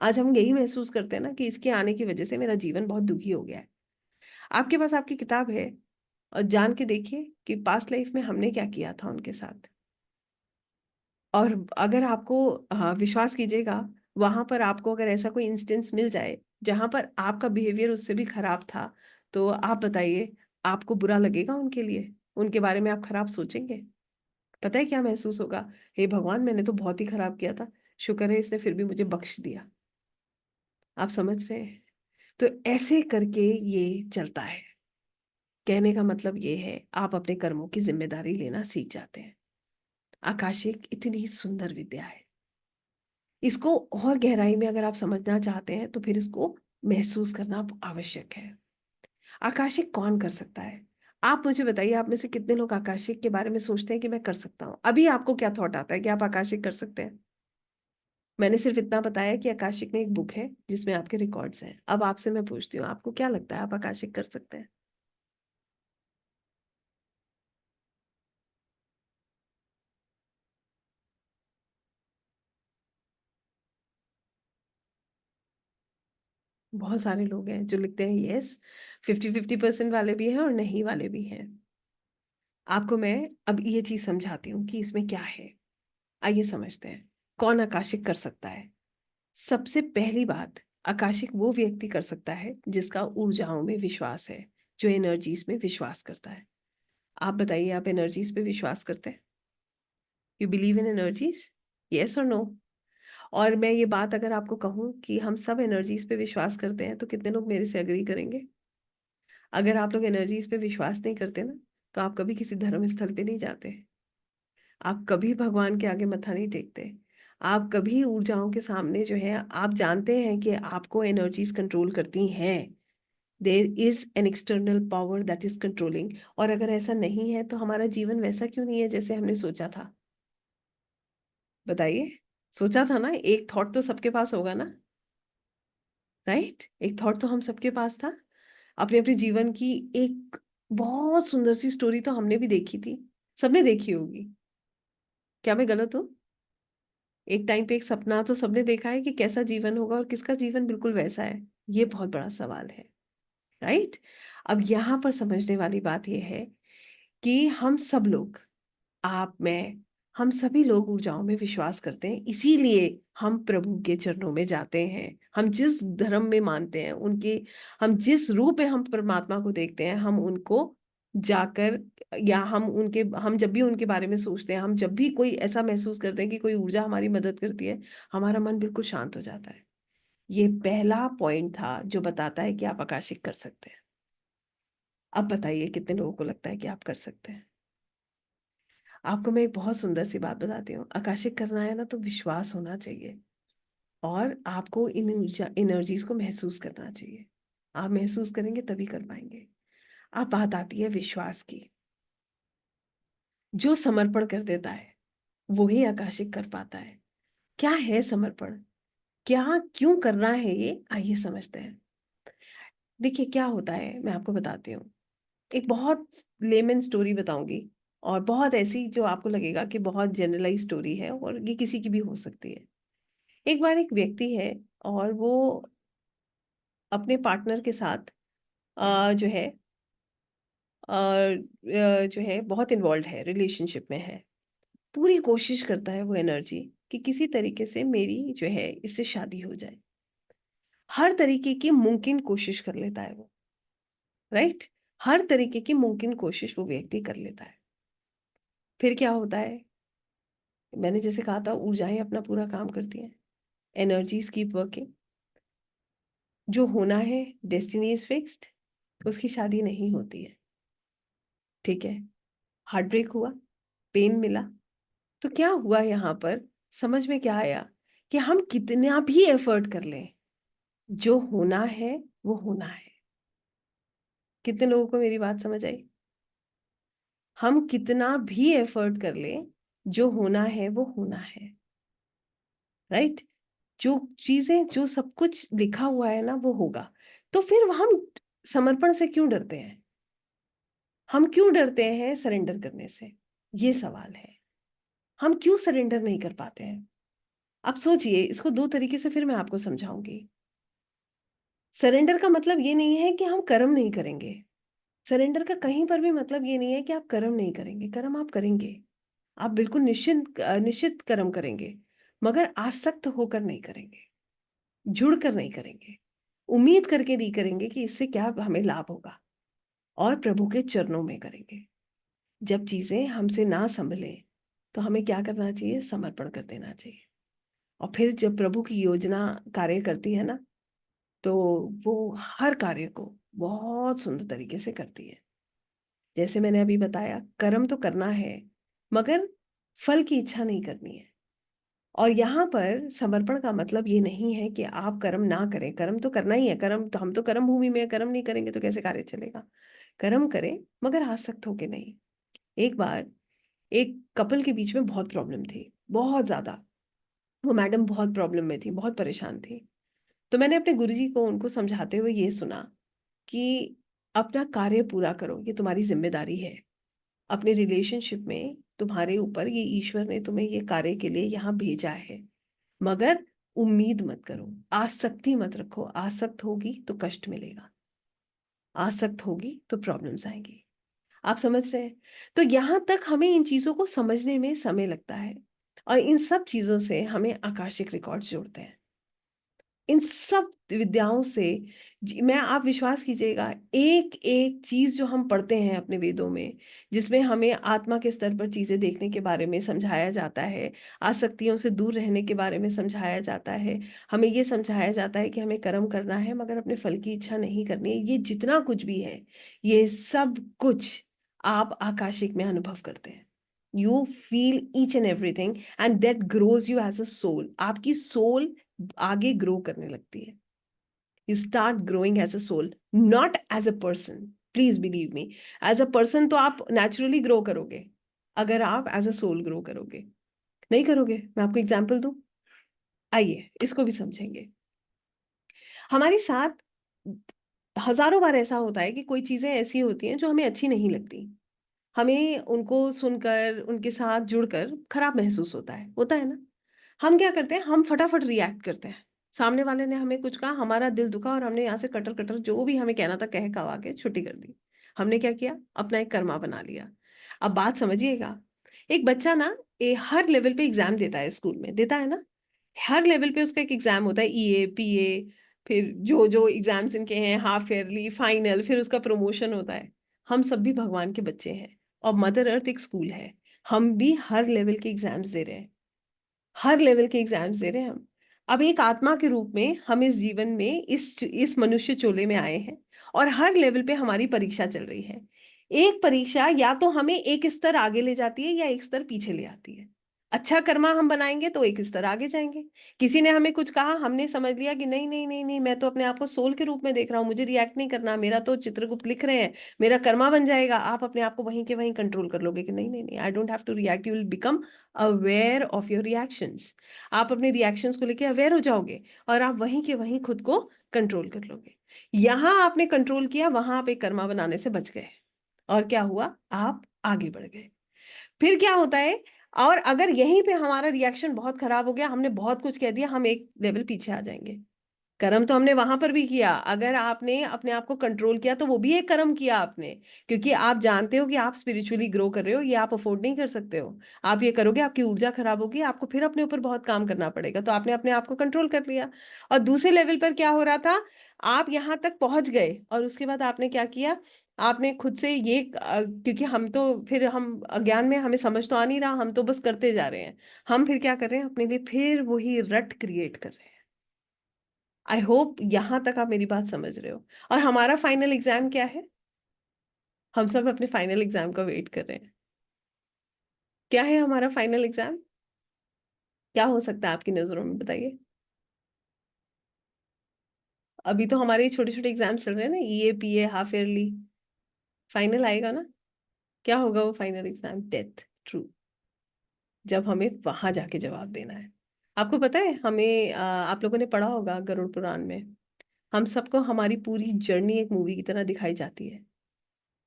A: आज हम यही महसूस करते हैं ना कि इसके आने की वज़ह से मेरा जीवन बहुत दुखी हो गया है। आपके पास आपकी किताब है और जान के देखिए कि पास्ट लाइफ में हमने क्या किया था उनके साथ। और अगर आपको विश्वास कीजिएगा, वहाँ पर आपको अगर ऐसा कोई इंस्टेंस मिल जाए, जहाँ पर आपका बिहेवियर उससे भी खराब था, तो आप बताइए, आपको बुरा लगेगा उनके लिए? उनके बारे में आप खराब सोचेंगे? पता है क्या महसूस होगा? हे भगवान! मैंने तो बहुत ही खराब किया था, शुक्र है इसने फिर भी मुझे बख्श दिया। आप समझ रहे हैं? तो ऐसे करके ये चलता है। कहने का मतलब ये है, आप अपने कर्मों की ज़िम्मेदारी लेना सीख जाते हैं। आकाशिक इतनी सुंदर विद्या है। इसको और गहराई में अगर आप समझना चाहते हैं तो फिर इसको महसूस करना आवश्यक है। आकाशिक कौन कर सकता है? आप मुझे बताइए, आप में से कितने लोग आकाशिक के बारे में सोचते हैं कि मैं कर सकता हूँ? अभी आपको क्या थॉट आता है कि आप आकाशिक कर सकते हैं? मैंने सिर्फ इतना बताया कि आकाशिक में एक बुक है जिसमें आपके रिकॉर्ड्स हैं। अब आपसे मैं पूछती हूँ, आपको क्या लगता है आप आकाशिक कर सकते हैं? बहुत सारे लोग हैं जो लिखते हैं यस, 50-50% वाले भी हैं और नहीं वाले भी हैं। आपको मैं अब ये चीज़ समझाती हूँ कि इसमें क्या है। आइए समझते हैं, कौन आकाशिक कर सकता है? सबसे पहली बात, आकाशिक वो व्यक्ति कर सकता है जिसका ऊर्जाओं में विश्वास है, जो एनर्जीज़ में विश्वास करता है। आप बताइए, आप एनर्जीज़ पे विश्वास करते हैं? You believe in energies? Yes और नो? और मैं ये बात अगर आपको कहूँ कि हम सब एनर्जीज़ पे विश्वास करते हैं, तो कितने लोग मेरे से एग्री करेंगे? अगर आप लोग एनर्जीज पे विश्वास नहीं करते ना, तो आप कभी किसी धर्म स्थल पे नहीं जाते, आप कभी भगवान के आगे मत्था नहीं टेकते, आप कभी ऊर्जाओं के सामने जो है, आप जानते हैं कि आपको एनर्जीज कंट्रोल करती हैं, there is an external power that is controlling. और अगर ऐसा नहीं है तो हमारा जीवन वैसा क्यों नहीं है जैसे हमने सोचा था? बताइए। सोचा था ना, एक थॉट तो सबके पास होगा ना, राइट? एक थॉट तो हम सबके पास था। अपने अपने जीवन की एक बहुत सुंदर सी स्टोरी तो हमने भी देखी थी, सबने देखी होगी। क्या मैं गलत हूँ? एक टाइम पे एक सपना तो सबने देखा है कि कैसा जीवन होगा, और किसका जीवन बिल्कुल वैसा है? ये बहुत बड़ा सवाल है, राइट? अब यहाँ पर समझने वाली बात यह है कि हम सब लोग, आप, मैं, हम सभी लोग ऊर्जाओं में विश्वास करते हैं, इसीलिए हम प्रभु के चरणों में जाते हैं। हम जिस धर्म में मानते हैं, उनके, हम जिस रूप में हम परमात्मा को देखते हैं, हम उनको जाकर, या हम जब भी उनके बारे में सोचते हैं, हम जब भी कोई ऐसा महसूस करते हैं कि कोई ऊर्जा हमारी मदद करती है, हमारा मन बिल्कुल शांत हो जाता है। ये पहला पॉइंट था जो बताता है कि आप आकाशिक कर सकते हैं। अब बताइए कितने लोगों को लगता है कि आप कर सकते हैं? आपको मैं एक बहुत सुंदर सी बात बताती हूँ, आकाशिक करना है ना तो विश्वास होना चाहिए, और आपको इन एनर्जीज को महसूस करना चाहिए। आप महसूस करेंगे तभी कर पाएंगे। अब बात आती है विश्वास की। जो समर्पण कर देता है वो ही आकाशिक कर पाता है। क्या है समर्पण? क्या, क्यों करना है ये, आइए समझते हैं। देखिए क्या होता है, मैं आपको बताती हूँ। एक बहुत लेमन स्टोरी बताऊंगी, और बहुत ऐसी जो आपको लगेगा कि बहुत जनरलाइज स्टोरी है, और ये किसी की भी हो सकती है। एक बार एक व्यक्ति है, और वो अपने पार्टनर के साथ जो है जो है बहुत इन्वॉल्व है, रिलेशनशिप में है। पूरी कोशिश करता है वो एनर्जी कि किसी तरीके से मेरी जो है इससे शादी हो जाए। हर तरीके की मुमकिन कोशिश कर लेता है वो, राइट? हर तरीके की मुमकिन कोशिश वो व्यक्ति कर लेता है। फिर क्या होता है? मैंने जैसे कहा था, ऊर्जाएं अपना पूरा काम करती हैं, एनर्जीज कीप वर्किंग। जो होना है, डेस्टिनी इज फिक्स्ड, उसकी शादी नहीं होती है। ठीक है, हार्ट ब्रेक हुआ, पेन मिला, तो क्या हुआ यहाँ पर? समझ में क्या आया? कि हम कितना भी एफर्ट कर लें, जो होना है वो होना है। कितने लोगों को मेरी बात समझ आई? हम कितना भी एफर्ट कर लें, जो होना है वो होना है, राइट? जो चीजें, जो सब कुछ लिखा हुआ है ना वो होगा। तो फिर हम समर्पण से क्यों डरते हैं? हम क्यों डरते हैं सरेंडर करने से? ये सवाल है। हम क्यों सरेंडर नहीं कर पाते हैं? अब सोचिए इसको दो तरीके से, फिर मैं आपको समझाऊंगी। सरेंडर का मतलब ये नहीं है कि हम कर्म नहीं करेंगे। सरेंडर का कहीं पर भी मतलब ये नहीं है कि आप कर्म नहीं करेंगे। कर्म आप करेंगे, आप बिल्कुल निश्चित निश्चित कर्म करेंगे, मगर आसक्त होकर नहीं करेंगे, जुड़ कर नहीं करेंगे, उम्मीद करके नहीं करेंगे कि इससे क्या हमें लाभ होगा, और प्रभु के चरणों में करेंगे। जब चीजें हमसे ना संभले तो हमें क्या करना चाहिए? समर्पण कर देना चाहिए। और फिर जब प्रभु की योजना कार्य करती है ना, तो वो हर कार्य को बहुत सुंदर तरीके से करती है। जैसे मैंने अभी बताया, कर्म तो करना है, मगर फल की इच्छा नहीं करनी है। और यहाँ पर समर्पण का मतलब ये नहीं है कि आप कर्म ना करें। कर्म तो करना ही है, कर्म तो, हम तो कर्म भूमि में, कर्म नहीं करेंगे तो कैसे कार्य चलेगा? कर्म करें, मगर आसक्त होके नहीं। एक बार एक कपल के बीच में बहुत प्रॉब्लम थी, बहुत ज्यादा। वो मैडम बहुत प्रॉब्लम में थी, बहुत परेशान थी। तो मैंने अपने गुरुजी को उनको समझाते हुए ये सुना कि अपना कार्य पूरा करो, ये तुम्हारी जिम्मेदारी है। अपने रिलेशनशिप में तुम्हारे ऊपर ये ईश्वर ने तुम्हें ये कार्य के लिए यहाँ भेजा है, मगर उम्मीद मत करो, आसक्ति मत रखो। आसक्त होगी तो कष्ट मिलेगा, आसक्त होगी तो प्रॉब्लम्स आएंगी। आप समझ रहे हैं? तो यहां तक हमें इन चीजों को समझने में समय लगता है, और इन सब चीजों से हमें आकाशिक रिकॉर्ड्स जोड़ते हैं। इन सब विद्याओं से मैं, आप विश्वास कीजिएगा, एक एक चीज जो हम पढ़ते हैं अपने वेदों में, जिसमें हमें आत्मा के स्तर पर चीजें देखने के बारे में समझाया जाता है, आसक्तियों से दूर रहने के बारे में समझाया जाता है, हमें ये समझाया जाता है कि हमें कर्म करना है मगर अपने फल की इच्छा नहीं करनी है, ये जितना कुछ भी है, ये सब कुछ आप आकाशिक में अनुभव करते हैं। You feel each and everything and that grows you as a soul. आपकी सोल आगे ग्रो करने लगती है। You start growing as a soul, not as a person. Please believe me, as a person तो आप नेचुरली ग्रो करोगे, अगर आप एज अ सोल ग्रो करोगे नहीं करोगे। मैं आपको एग्जाम्पल दूं, आइए इसको भी समझेंगे। हमारे साथ हजारों बार ऐसा होता है कि कोई चीजें ऐसी होती हैं जो हमें अच्छी नहीं लगती, हमें उनको सुनकर उनके साथ जुड़कर खराब महसूस होता है ना। हम क्या करते हैं, हम फटाफट रिएक्ट करते हैं। सामने वाले ने हमें कुछ कहा, हमारा दिल दुखा और हमने यहाँ से कटर कटर जो भी हमें कहना था कह कवा के छुट्टी कर दी। हमने क्या किया, अपना एक कर्मा बना लिया। अब बात समझिएगा, एक बच्चा ना हर लेवल पे एग्जाम देता है, स्कूल में देता है ना, हर लेवल पे उसका एक एग्जाम होता है, ईए पीए, फिर जो जो एग्जाम्स इनके हैं, हाफ ईयरली, फाइनल, फिर उसका प्रमोशन होता है। हम सब भी भगवान के बच्चे हैं और मदर अर्थ एक स्कूल है। हम भी हर लेवल के एग्जाम्स दे रहे हैं, हर लेवल के एग्जाम्स दे रहे हैं हम। अब एक आत्मा के रूप में हम इस जीवन में इस मनुष्य चोले में आए हैं और हर लेवल पे हमारी परीक्षा चल रही है। एक परीक्षा या तो हमें एक स्तर आगे ले जाती है या एक स्तर पीछे ले आती है। अच्छा कर्मा हम बनाएंगे तो एक स्तर आगे जाएंगे। किसी ने हमें कुछ कहा, हमने समझ लिया कि नहीं नहीं नहीं नहीं, मैं तो अपने आप को सोल के रूप में देख रहा हूँ, मुझे रिएक्ट नहीं करना, मेरा तो चित्रगुप्त लिख रहे हैं, मेरा कर्मा बन जाएगा। आप अपने आप को वहीं के वहीं कंट्रोल कर लोगे कि नहीं नहीं नहीं, I don't have to react, you will become aware of your reactions. आप अपने रिएक्शंस को लेके अवेयर हो जाओगे और आप वहीं के वहीं खुद को कंट्रोल कर लोगे। यहां आपने कंट्रोल किया, वहां आप एक कर्मा बनाने से बच गए और क्या हुआ, आप आगे बढ़ गए। फिर क्या होता है, और अगर यहीं पे हमारा रिएक्शन बहुत खराब हो गया, हमने बहुत कुछ कह दिया, हम एक लेवल पीछे आ जाएंगे। कर्म तो हमने वहां पर भी किया, अगर आपने अपने आप को कंट्रोल किया तो वो भी एक कर्म किया आपने, क्योंकि आप जानते हो कि आप स्पिरिचुअली ग्रो कर रहे हो, ये आप अफोर्ड नहीं कर सकते हो। आप ये करोगे आपकी ऊर्जा खराब होगी, आपको फिर अपने ऊपर बहुत काम करना पड़ेगा, तो आपने अपने आप को कंट्रोल कर लिया। और दूसरे लेवल पर क्या हो रहा था, आप यहाँ तक पहुंच गए और उसके बाद आपने क्या किया, आपने खुद से ये क्योंकि हम तो फिर हम अज्ञान में, हमें समझ तो आ नहीं रहा, हम तो बस करते जा रहे हैं। हम फिर क्या कर रहे हैं, अपने लिए फिर वही रट क्रिएट कर रहे हैं। आई होप यहां तक आप मेरी बात समझ रहे हो। और हमारा फाइनल एग्जाम क्या है, हम सब अपने फाइनल एग्जाम का वेट कर रहे हैं। क्या है हमारा फाइनल एग्जाम, क्या हो सकता है आपकी नजरों में, बताइए। अभी तो हमारे छोटे छोटे एग्जाम चल रहे हैं ना, ईए पीए, हाफ ईयरली, फाइनल आएगा ना। क्या होगा वो फाइनल एग्जाम, डेथ, ट्रू, जब हमें वहां जाके जवाब देना है। आपको पता है, हमें आप लोगों ने पढ़ा होगा गरुड़ पुराण में, हम सबको हमारी पूरी जर्नी एक मूवी की तरह दिखाई जाती है।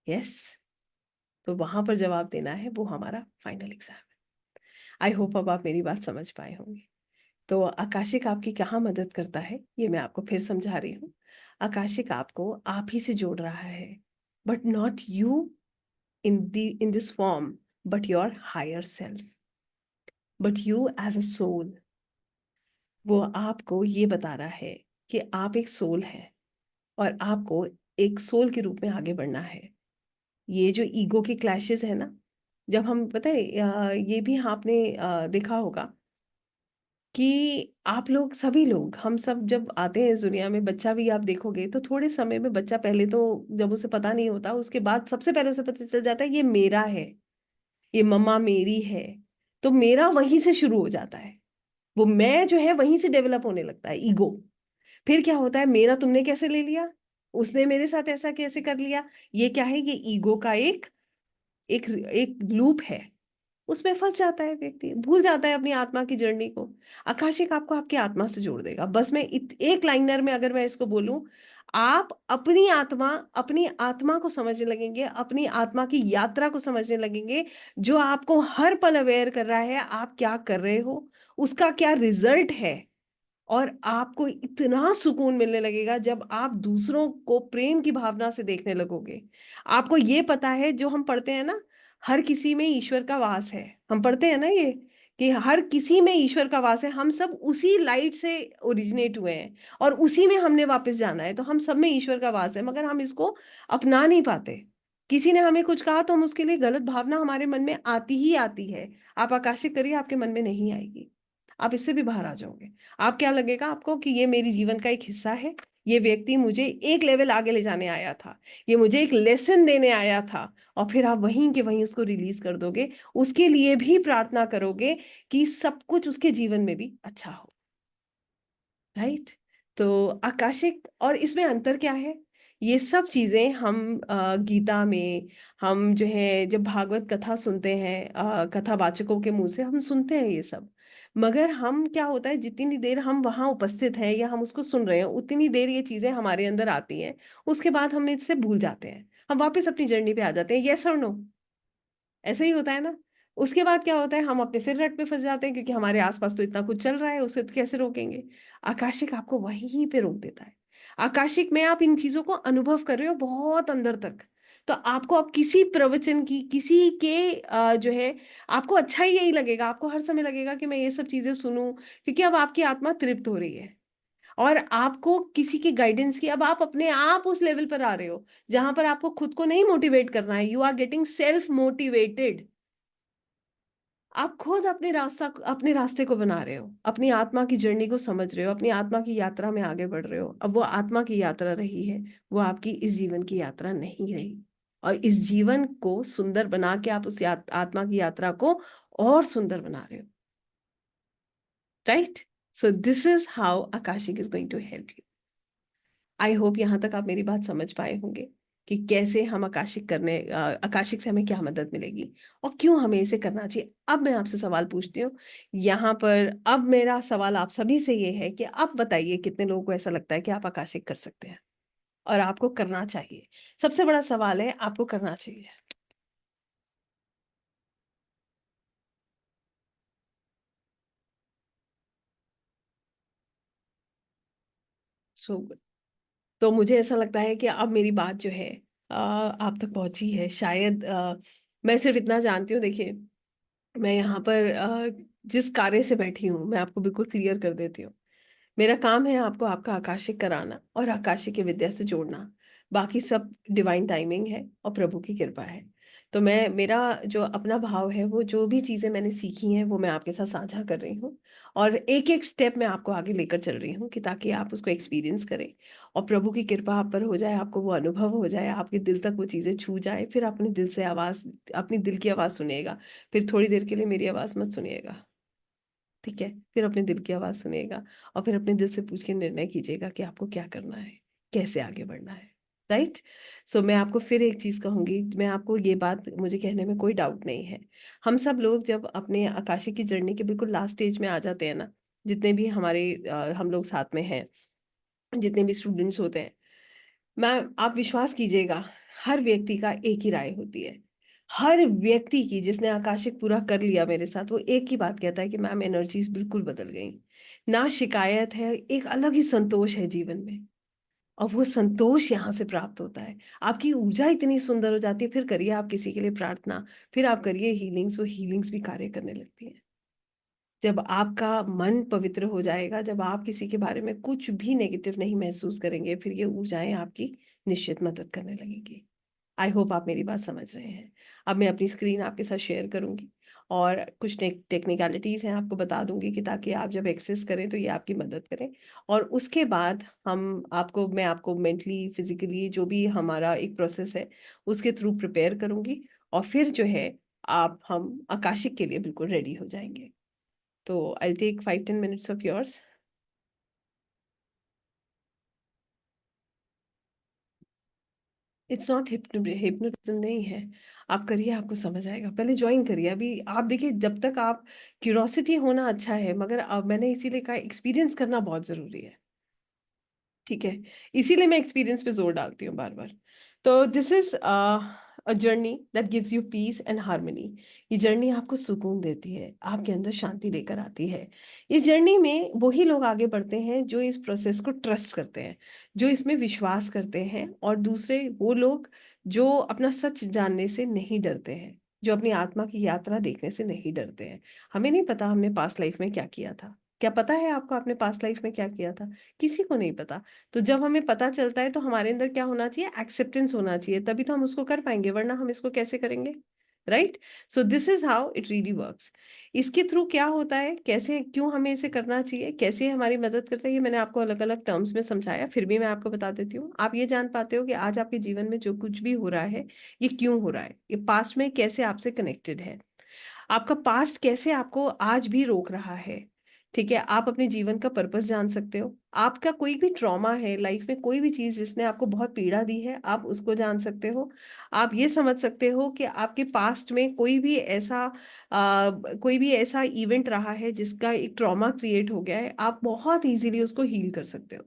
A: यस, तो वहां पर जवाब देना है, वो हमारा फाइनल एग्जाम है। आई होप अब आप मेरी बात समझ पाए होंगे। तो आकाशिक आपकी कहाँ मदद करता है, ये मैं आपको फिर समझा रही हूँ। आकाशिक आपको आप ही से जोड़ रहा है, but not you in this form, but your higher self, but you as a soul. वो आपको ये बता रहा है कि आप एक सोल है और आपको एक सोल के रूप में आगे बढ़ना है। ये जो ईगो के क्लैशेस है ना, जब हम, पता है ये भी आपने देखा होगा कि आप लोग, सभी लोग, हम सब जब आते हैं इस दुनिया में, बच्चा भी आप देखोगे तो थोड़े समय में बच्चा, पहले तो जब उसे पता नहीं होता, उसके बाद सबसे पहले उसे पता चल जाता है ये मेरा है, ये मम्मा मेरी है। तो मेरा वहीं से शुरू हो जाता है, वो मैं जो है वहीं से डेवलप होने लगता है, ईगो। फिर क्या होता है, मेरा तुमने कैसे ले लिया, उसने मेरे साथ ऐसा कैसे कर लिया। ये क्या है, ये ईगो का एक एक एक लूप है, उसमें फंस जाता है व्यक्ति, भूल जाता है अपनी आत्मा की जर्नी को। आकाशिक आपको आपकी आत्मा से जोड़ देगा। बस मैं एक लाइनर में अगर मैं इसको बोलूं, आप अपनी आत्मा को समझने लगेंगे, अपनी आत्मा की यात्रा को समझने लगेंगे, जो आपको हर पल अवेयर कर रहा है आप क्या कर रहे हो, उसका क्या रिजल्ट है। और आपको इतना सुकून मिलने लगेगा जब आप दूसरों को प्रेम की भावना से देखने लगोगे। आपको ये पता है, जो हम पढ़ते हैं ना, हर किसी में ईश्वर का वास है, हम पढ़ते हैं ना ये, कि हर किसी में ईश्वर का वास है, हम सब उसी लाइट से ओरिजिनेट हुए हैं और उसी में हमने वापस जाना है, तो हम सब में ईश्वर का वास है, मगर हम इसको अपना नहीं पाते। किसी ने हमें कुछ कहा तो हम उसके लिए गलत भावना हमारे मन में आती ही आती है। आप आकाशिक करिए, आपके मन में नहीं आएगी, आप इससे भी बाहर आ जाओगे। आप क्या लगेगा आपको कि ये मेरी जीवन का एक हिस्सा है, ये व्यक्ति मुझे एक लेवल आगे ले जाने आया था, ये मुझे एक लेसन देने आया था, और फिर आप वहीं के वहीं उसको रिलीज कर दोगे। उसके लिए भी प्रार्थना करोगे कि सब कुछ उसके जीवन में भी अच्छा हो। राइट। तो आकाशिक और इसमें अंतर क्या है? ये सब चीजें हम गीता में, हम जो है जब भागवत कथा सुनते हैं, कथावाचकों के मुंह से हम सुनते हैं ये सब, मगर हम क्या होता है, जितनी देर हम वहां उपस्थित हैं या हम उसको सुन रहे हैं, उतनी देर ये चीजें हमारे अंदर आती हैं। उसके बाद हम इससे भूल जाते हैं, हम वापस अपनी जर्नी पे आ जाते हैं। यस और नो? ऐसा ही होता है ना? उसके बाद क्या होता है, हम अपने फिर रट में फंस जाते हैं, क्योंकि हमारे आसपास तो इतना कुछ चल रहा है, उसे तो कैसे रोकेंगे? आकाशिक आपको वहीं पे रोक देता है। आकाशिक में आप इन चीजों को अनुभव कर रहे हो बहुत अंदर तक, तो आपको अब किसी प्रवचन की, किसी के जो है, आपको अच्छा ही यही लगेगा, आपको हर समय लगेगा कि मैं ये सब चीजें सुनूं, क्योंकि अब आपकी आत्मा तृप्त हो रही है। और आपको किसी की गाइडेंस की, अब आप अपने आप उस लेवल पर आ रहे हो जहां पर आपको खुद को नहीं मोटिवेट करना है, you are getting self motivated. आप खुद अपने रास्ते को बना रहे हो, अपनी आत्मा की जर्नी को समझ रहे हो, अपनी आत्मा की यात्रा में आगे बढ़ रहे हो। अब वो आत्मा की यात्रा रही है, वो आपकी इस जीवन की यात्रा नहीं रही। और इस जीवन को सुंदर बना के आप उस आत्मा की यात्रा को और सुंदर बना रहे हो। Right. So this is how Akashic is going to help you. I hope यहाँ तक आप मेरी बात समझ पाए होंगे कि कैसे हम आकाशिक से हमें क्या मदद मिलेगी और क्यों हमें इसे करना चाहिए। अब मैं आपसे सवाल पूछती हूँ यहाँ पर। अब मेरा सवाल आप सभी से ये है कि आप बताइए कितने लोगों को ऐसा लगता है कि आप आकाशिक कर सकते हैं और आपको करना चाहिए। सबसे बड़ा सवाल है, आपको करना चाहिए। सो तो मुझे ऐसा लगता है कि अब मेरी बात जो है आप तक पहुंची है शायद। मैं सिर्फ इतना जानती हूँ, देखिए, मैं यहाँ पर जिस कार्य से बैठी हूँ, मैं आपको बिल्कुल क्लियर कर देती हूँ। मेरा काम है आपको आपका आकाशिक कराना और आकाशिक की विद्या से जोड़ना। बाकी सब डिवाइन टाइमिंग है और प्रभु की कृपा है। तो मैं, मेरा जो अपना भाव है, वो जो भी चीज़ें मैंने सीखी हैं वो मैं आपके साथ साझा कर रही हूँ। और एक एक स्टेप मैं आपको आगे लेकर चल रही हूँ कि ताकि आप उसको एक्सपीरियंस करें और प्रभु की कृपा आप पर हो जाए, आपको वो अनुभव हो जाए, आपके दिल तक वो चीज़ें छू जाए, फिर अपने दिल से आवाज़, अपनी दिल की आवाज़ सुनिएगा। फिर थोड़ी देर के लिए मेरी आवाज़ मत सुनिएगा, ठीक है? फिर अपने दिल की आवाज़ सुनिएगा और फिर अपने दिल से पूछ के निर्णय कीजिएगा कि आपको क्या करना है, कैसे आगे बढ़ना है। राइट। सो मैं आपको फिर एक चीज़ कहूंगी, मैं आपको ये बात, मुझे कहने में कोई डाउट नहीं है, हम सब लोग जब अपने आकाशिक की जर्नी के बिल्कुल लास्ट स्टेज में आ जाते हैं ना, जितने भी हमारे हम लोग साथ में हैं, जितने भी स्टूडेंट्स होते हैं, मैम आप विश्वास कीजिएगा, हर व्यक्ति का एक ही राय होती है। हर व्यक्ति की, जिसने आकाशिक पूरा कर लिया मेरे साथ, वो एक ही बात कहता है कि मैम एनर्जीज बिल्कुल बदल गई, ना शिकायत है, एक अलग ही संतोष है जीवन में। और वो संतोष यहाँ से प्राप्त होता है, आपकी ऊर्जा इतनी सुंदर हो जाती है। फिर करिए आप किसी के लिए प्रार्थना, फिर आप करिए हीलिंग्स, वो हीलिंग्स भी कार्य करने लगती है। जब आपका मन पवित्र हो जाएगा, जब आप किसी के बारे में कुछ भी नेगेटिव नहीं महसूस करेंगे, फिर ये ऊर्जाएं आपकी निश्चित मदद करने लगेंगी। आई होप आप मेरी बात समझ रहे हैं। अब मैं अपनी स्क्रीन आपके साथ शेयर करूंगी और कुछ टेक्निकलिटीज़ हैं आपको बता दूंगी कि ताकि आप जब एक्सेस करें तो ये आपकी मदद करें। और उसके बाद मैं आपको मेंटली, फिजिकली, जो भी हमारा एक प्रोसेस है, उसके थ्रू प्रिपेयर करूंगी। और फिर जो है, हम आकाशिक के लिए बिल्कुल रेडी हो जाएंगे। तो I take 5-10 minutes of yours. It's not hypnotism नहीं है। आप करिए, आपको समझ आएगा। पहले ज्वाइन करिए। अभी आप देखिए, जब तक आप, क्यूरोसिटी होना अच्छा है, मगर अब मैंने इसीलिए कहा एक्सपीरियंस करना बहुत जरूरी है। ठीक है, इसीलिए मैं एक्सपीरियंस पे जोर डालती हूँ बार बार। तो this is a journey that gives you peace and harmony. ये जर्नी आपको सुकून देती है, आपके अंदर शांति लेकर आती है। इस जर्नी में वही लोग आगे बढ़ते हैं जो इस प्रोसेस को ट्रस्ट करते हैं, जो इसमें विश्वास करते हैं, और दूसरे वो लोग जो अपना सच जानने से नहीं डरते हैं। जो अपनी आत्मा की यात्रा देखने से नहीं डरते हैं। हमें नहीं पता हमने पास्ट लाइफ में क्या किया था। क्या पता है आपको आपने पास्ट लाइफ में क्या किया था? किसी को नहीं पता। तो जब हमें पता चलता है तो हमारे अंदर क्या होना चाहिए? एक्सेप्टेंस होना चाहिए, तभी तो हम उसको कर पाएंगे, वरना हम इसको कैसे करेंगे? Right? So this is how it really works. इसके थ्रू क्या होता है, कैसे, क्यों हमें इसे करना चाहिए, कैसे हमारी मदद करता है, ये मैंने आपको अलग अलग टर्म्स में समझाया, फिर भी मैं आपको बता देती हूँ। आप ये जान पाते हो कि आज आपके जीवन में जो कुछ भी हो रहा है, ये क्यों हो रहा है, ये पास्ट में कैसे आपसे कनेक्टेड है, आपका पास्ट कैसे आपको आज भी रोक रहा है। ठीक है, आप अपने जीवन का पर्पस जान सकते हो। आपका कोई भी ट्रॉमा है लाइफ में, कोई भी चीज जिसने आपको बहुत पीड़ा दी है, आप उसको जान सकते हो। आप ये समझ सकते हो कि आपके पास्ट में कोई भी ऐसा इवेंट रहा है जिसका एक ट्रॉमा क्रिएट हो गया है, आप बहुत इजीली उसको हील कर सकते हो।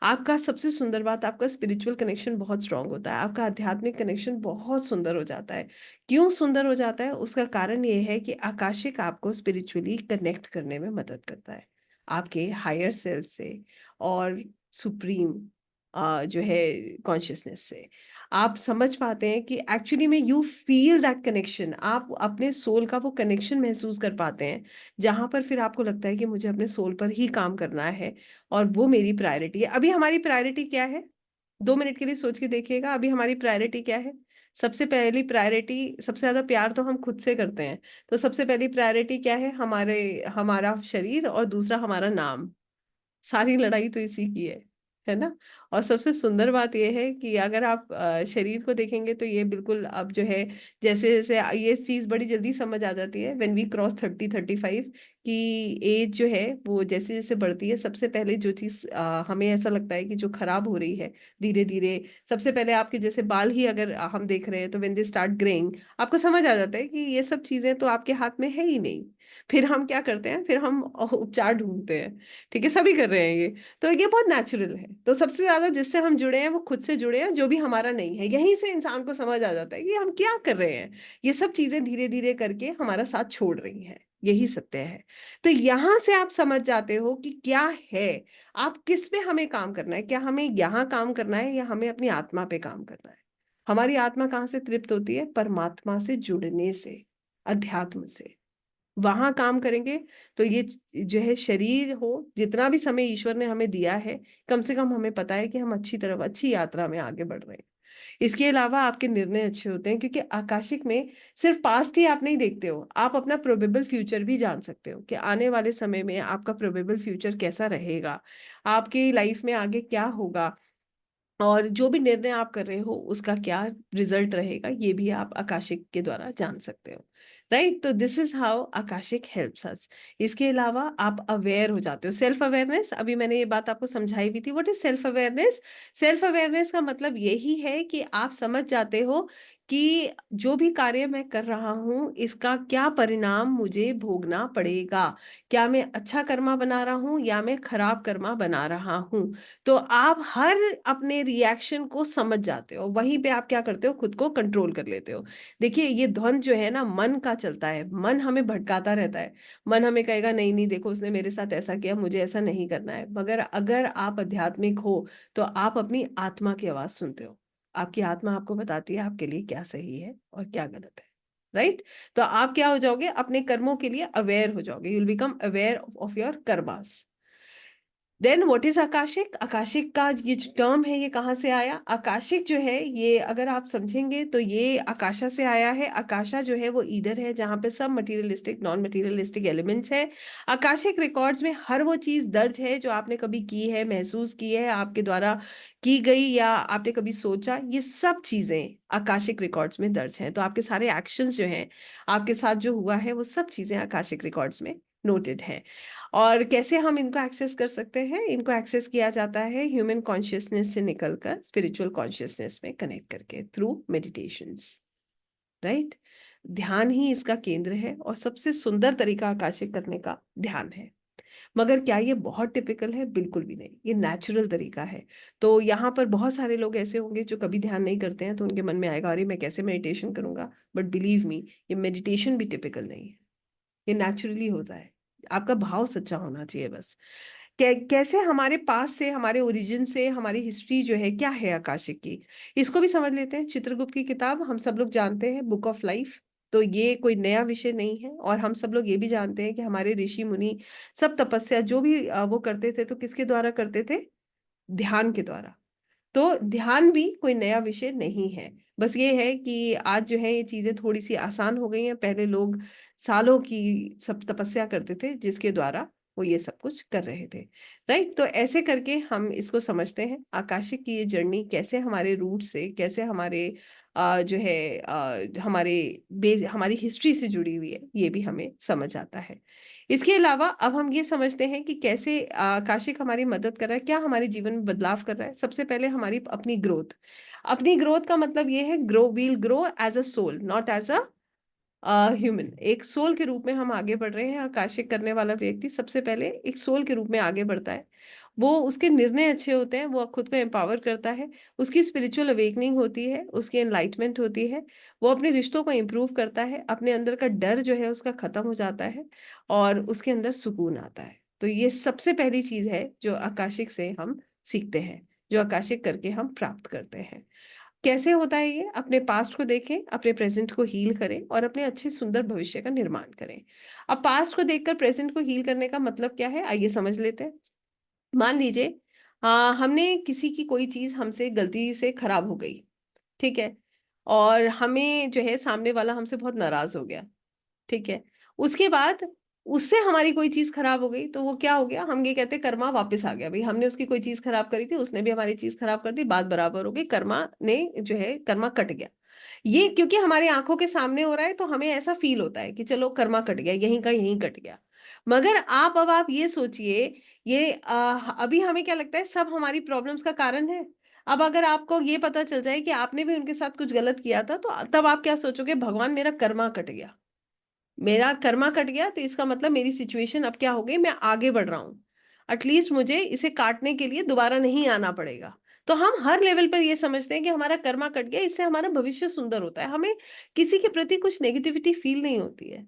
A: आपका सबसे सुंदर बात, आपका स्पिरिचुअल कनेक्शन बहुत स्ट्रांग होता है, आपका आध्यात्मिक कनेक्शन बहुत सुंदर हो जाता है। क्यों सुंदर हो जाता है? उसका कारण ये है कि आकाशिक आपको स्पिरिचुअली कनेक्ट करने में मदद करता है, आपके हायर सेल्फ से और सुप्रीम जो है कॉन्शियसनेस से। आप समझ पाते हैं कि एक्चुअली में यू फील दैट कनेक्शन, आप अपने सोल का वो कनेक्शन महसूस कर पाते हैं, जहां पर फिर आपको लगता है कि मुझे अपने सोल पर ही काम करना है और वो मेरी प्रायोरिटी है। अभी हमारी प्रायोरिटी क्या है? 2 मिनट के लिए सोच के देखिएगा, अभी हमारी प्रायोरिटी क्या है? सबसे पहली प्रायोरिटी, सबसे ज्यादा प्यार तो हम खुद से करते हैं, तो सबसे पहली प्रायोरिटी क्या है? हमारा शरीर, और दूसरा हमारा नाम। सारी लड़ाई तो इसी की है ना? और सबसे सुंदर बात यह है कि अगर आप शरीर को देखेंगे तो ये बिल्कुल अब जो है, जैसे जैसे ये चीज बड़ी जल्दी समझ आ जाती है व्हेन वी क्रॉस 30-35 की एज जो है, वो जैसे जैसे बढ़ती है, सबसे पहले जो चीज हमें ऐसा लगता है कि जो खराब हो रही है धीरे धीरे, सबसे पहले आपके जैसे बाल ही अगर हम देख रहे हैं तो व्हेन दे स्टार्ट ग्रेइंग, आपको समझ आ जाता है कि ये सब चीजें तो आपके हाथ में है ही नहीं। फिर हम क्या करते हैं? फिर हम उपचार ढूंढते हैं। ठीक है, सभी कर रहे हैं ये। तो ये बहुत नेचुरल है। तो सबसे ज्यादा जिससे हम जुड़े हैं वो खुद से जुड़े हैं, जो भी हमारा नहीं है। यहीं से इंसान को समझ आ जाता है कि हम क्या कर रहे हैं। ये सब चीजें धीरे धीरे करके हमारा साथ छोड़ रही हैं, यही सत्य है। तो यहां से आप समझ जाते हो कि क्या है, आप किस पे हमें काम करना है, क्या हमें यहाँ काम करना है या हमें अपनी आत्मा पे काम करना है। हमारी आत्मा कहाँ से तृप्त होती है? परमात्मा से जुड़ने से, अध्यात्म से। वहां काम करेंगे तो ये जो है शरीर हो, जितना भी समय ईश्वर ने हमें दिया है, कम से कम हमें पता है कि हम अच्छी तरफ, अच्छी यात्रा में आगे बढ़ रहे हैं। इसके अलावा आपके निर्णय अच्छे होते हैं, क्योंकि आकाशिक में सिर्फ पास्ट ही आप नहीं देखते हो, आप अपना प्रोबेबल फ्यूचर भी जान सकते हो कि आने वाले समय में आपका प्रोबेबल फ्यूचर कैसा रहेगा, आपकी लाइफ में आगे क्या होगा, और जो भी निर्णय आप कर रहे हो उसका क्या रिजल्ट रहेगा, ये भी आप आकाशिक के द्वारा जान सकते हो। राइट? तो this is how Akashic helps us. इसके अलावा आप अवेयर हो जाते हो। सेल्फ अवेयरनेस, अभी मैंने ये बात आपको समझाई भी थी। What is self awareness? Self awareness का मतलब यही है कि आप समझ जाते हो कि जो भी कार्य मैं कर रहा हूं इसका क्या परिणाम मुझे भोगना पड़ेगा। क्या मैं अच्छा कर्मा बना रहा हूं या मैं खराब कर्मा बना रहा हूं। तो आप हर अपने रिएक्शन को समझ जाते हो, वहीं पे आप क्या करते हो? खुद को कंट्रोल कर लेते हो। देखिए, ये ध्वंद जो है ना, मन का चलता है, मन हमें भटकाता रहता है। मन हमें कहेगा नहीं नहीं, देखो उसने मेरे साथ ऐसा किया, मुझे ऐसा नहीं करना है। मगर अगर आप आध्यात्मिक हो तो आप अपनी आत्मा की आवाज सुनते हो। आपकी आत्मा आपको बताती है आपके लिए क्या सही है और क्या गलत है। राइट? तो आप क्या हो जाओगे? अपने कर्मों के लिए अवेयर हो जाओगे। You will become aware of your karmas. Then what is Akashic? Akashic का ये जो टर्म है, ये कहाँ से आया? आकाशिक जो है, ये अगर आप समझेंगे तो ये आकाशा से आया है। आकाशा जो है वो ईदर है जहाँ पे सब मटेरियलिस्टिक, नॉन मटेरियलिस्टिक एलिमेंट्स है। आकाशिक रिकॉर्ड्स में हर वो चीज दर्ज है जो आपने कभी की है, महसूस की है, आपके द्वारा की गई, या आपने कभी सोचा, ये सब चीजें आकाशिक रिकॉर्ड्स में दर्ज हैं। तो आपके सारे एक्शंस जो हैं, आपके साथ जो हुआ है, वो सब चीजें आकाशिक रिकॉर्ड्स में नोटेड हैं। और कैसे हम इनको एक्सेस कर सकते हैं? इनको एक्सेस किया जाता है ह्यूमन कॉन्शियसनेस से निकलकर स्पिरिचुअल कॉन्शियसनेस में कनेक्ट करके, थ्रू मेडिटेशंस। राइट? ध्यान ही इसका केंद्र है, और सबसे सुंदर तरीका आकाशिक करने का ध्यान है। मगर क्या ये बहुत टिपिकल है? बिल्कुल भी नहीं, ये नेचुरल तरीका है। तो यहाँ पर बहुत सारे लोग ऐसे होंगे जो कभी ध्यान नहीं करते हैं, तो उनके मन में आएगा, अरे मैं कैसे मेडिटेशन करूंगा? बट बिलीव मी, ये मेडिटेशन भी टिपिकल नहीं है, ये नेचुरली होता है। आपका भाव सच्चा होना चाहिए बस। कैसे हमारे पास से, हमारे ओरिजिन से, हमारी हिस्ट्री जो है क्या है आकाशिक की, इसको भी समझ लेते हैं। चित्रगुप्त की किताब हम सब लोग जानते हैं, बुक ऑफ लाइफ। तो ये कोई नया विषय नहीं है, और हम सब लोग ये भी जानते हैं कि हमारे ऋषि मुनि सब तपस्या जो भी वो करते थे तो किसके द्वारा करते थे? ध्यान के द्वारा। तो ध्यान भी कोई नया विषय नहीं है। बस ये है कि आज जो है ये चीजें थोड़ी सी आसान हो गई हैं। पहले लोग सालों की सब तपस्या करते थे जिसके द्वारा वो ये सब कुछ कर रहे थे। राइट, तो ऐसे करके हम इसको समझते हैं, आकाशिक की ये जर्नी कैसे हमारे रूट से, कैसे हमारे जो है हमारी हिस्ट्री से जुड़ी हुई है, ये भी हमें समझ आता है। इसके अलावा अब हम ये समझते हैं कि कैसे आकाशिक हमारी मदद कर रहा है, क्या हमारे जीवन में बदलाव कर रहा है। सबसे पहले हमारी अपनी ग्रोथ। अपनी ग्रोथ का मतलब ये है, we'll grow as a soul, not as a human. एक सोल के रूप में हम आगे बढ़ रहे हैं। आकाशिक करने वाला व्यक्ति सबसे पहले एक सोल के रूप में आगे बढ़ता है। वो उसके निर्णय अच्छे होते हैं, वो खुद को एम्पावर करता है, उसकी स्पिरिचुअल अवेकनिंग होती है, उसकी एनलाइटमेंट होती है, वो अपने रिश्तों को इम्प्रूव करता है, अपने अंदर का डर जो है उसका खत्म हो जाता है, और उसके अंदर सुकून आता है। तो ये सबसे पहली चीज है जो आकाशिक से हम सीखते हैं, जो आकाशिक करके हम प्राप्त करते हैं। कैसे होता है ये? अपने पास्ट को देखें, अपने प्रेजेंट को हील करें, और अपने अच्छे सुंदर भविष्य का निर्माण करें। अब पास्ट को देखकर प्रेजेंट को हील करने का मतलब क्या है, आइए समझ लेते हैं। मान लीजिए हमने किसी की कोई चीज हमसे गलती से खराब हो गई, ठीक है, और हमें जो है सामने वाला हमसे बहुत नाराज हो गया, ठीक है। उसके बाद उससे हमारी कोई चीज खराब हो गई, तो वो क्या हो गया, हम ये कहते हैं कर्मा वापस आ गया। भाई हमने उसकी कोई चीज खराब करी थी, उसने भी हमारी चीज खराब कर दी, बात बराबर हो गई, कर्मा ने जो है कर्मा कट गया। ये क्योंकि हमारी आंखों के सामने हो रहा है तो हमें ऐसा फील होता है कि चलो कर्मा कट गया, यहीं का यहीं कट गया। मगर अब आप ये सोचिए, ये अभी हमें क्या लगता है, सब हमारी प्रॉब्लम्स का कारण है। अब अगर आपको ये पता चल जाए कि आपने भी उनके साथ कुछ गलत किया था, तो तब आप क्या सोचोगे, भगवान मेरा कर्मा कट गया, मेरा कर्मा कट गया, तो इसका मतलब मेरी सिचुएशन अब क्या हो गई, मैं आगे बढ़ रहा हूं, एटलीस्ट मुझे इसे काटने के लिए दोबारा नहीं आना पड़ेगा। तो हम हर लेवल पर ये समझते हैं कि हमारा कर्मा कट गया, इससे हमारा भविष्य सुंदर होता है, हमें किसी के प्रति कुछ नेगेटिविटी फील नहीं होती है,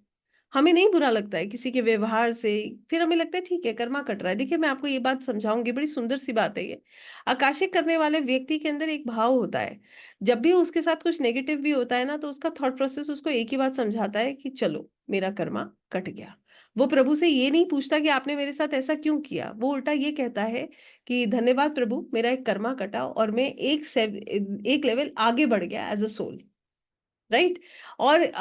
A: हमें नहीं बुरा लगता है किसी के व्यवहार से। फिर हमें लगता है ठीक है, कर्मा कट रहा है। देखिए मैं आपको ये बात समझाऊंगी, बड़ी सुंदर सी बात है ये। आकाशिक करने वाले व्यक्ति के अंदर एक भाव होता है, जब भी उसके साथ कुछ नेगेटिव भी होता है ना, तो उसका थॉट प्रोसेस उसको एक ही बात समझाता है कि चलो मेरा कर्मा कट गया। वो प्रभु से ये नहीं पूछता कि आपने मेरे साथ ऐसा क्यों किया, वो उल्टा ये कहता है कि धन्यवाद प्रभु, मेरा एक कर्मा कटा और मैं एक लेवल आगे बढ़ गया एज अ सोल। राइट। और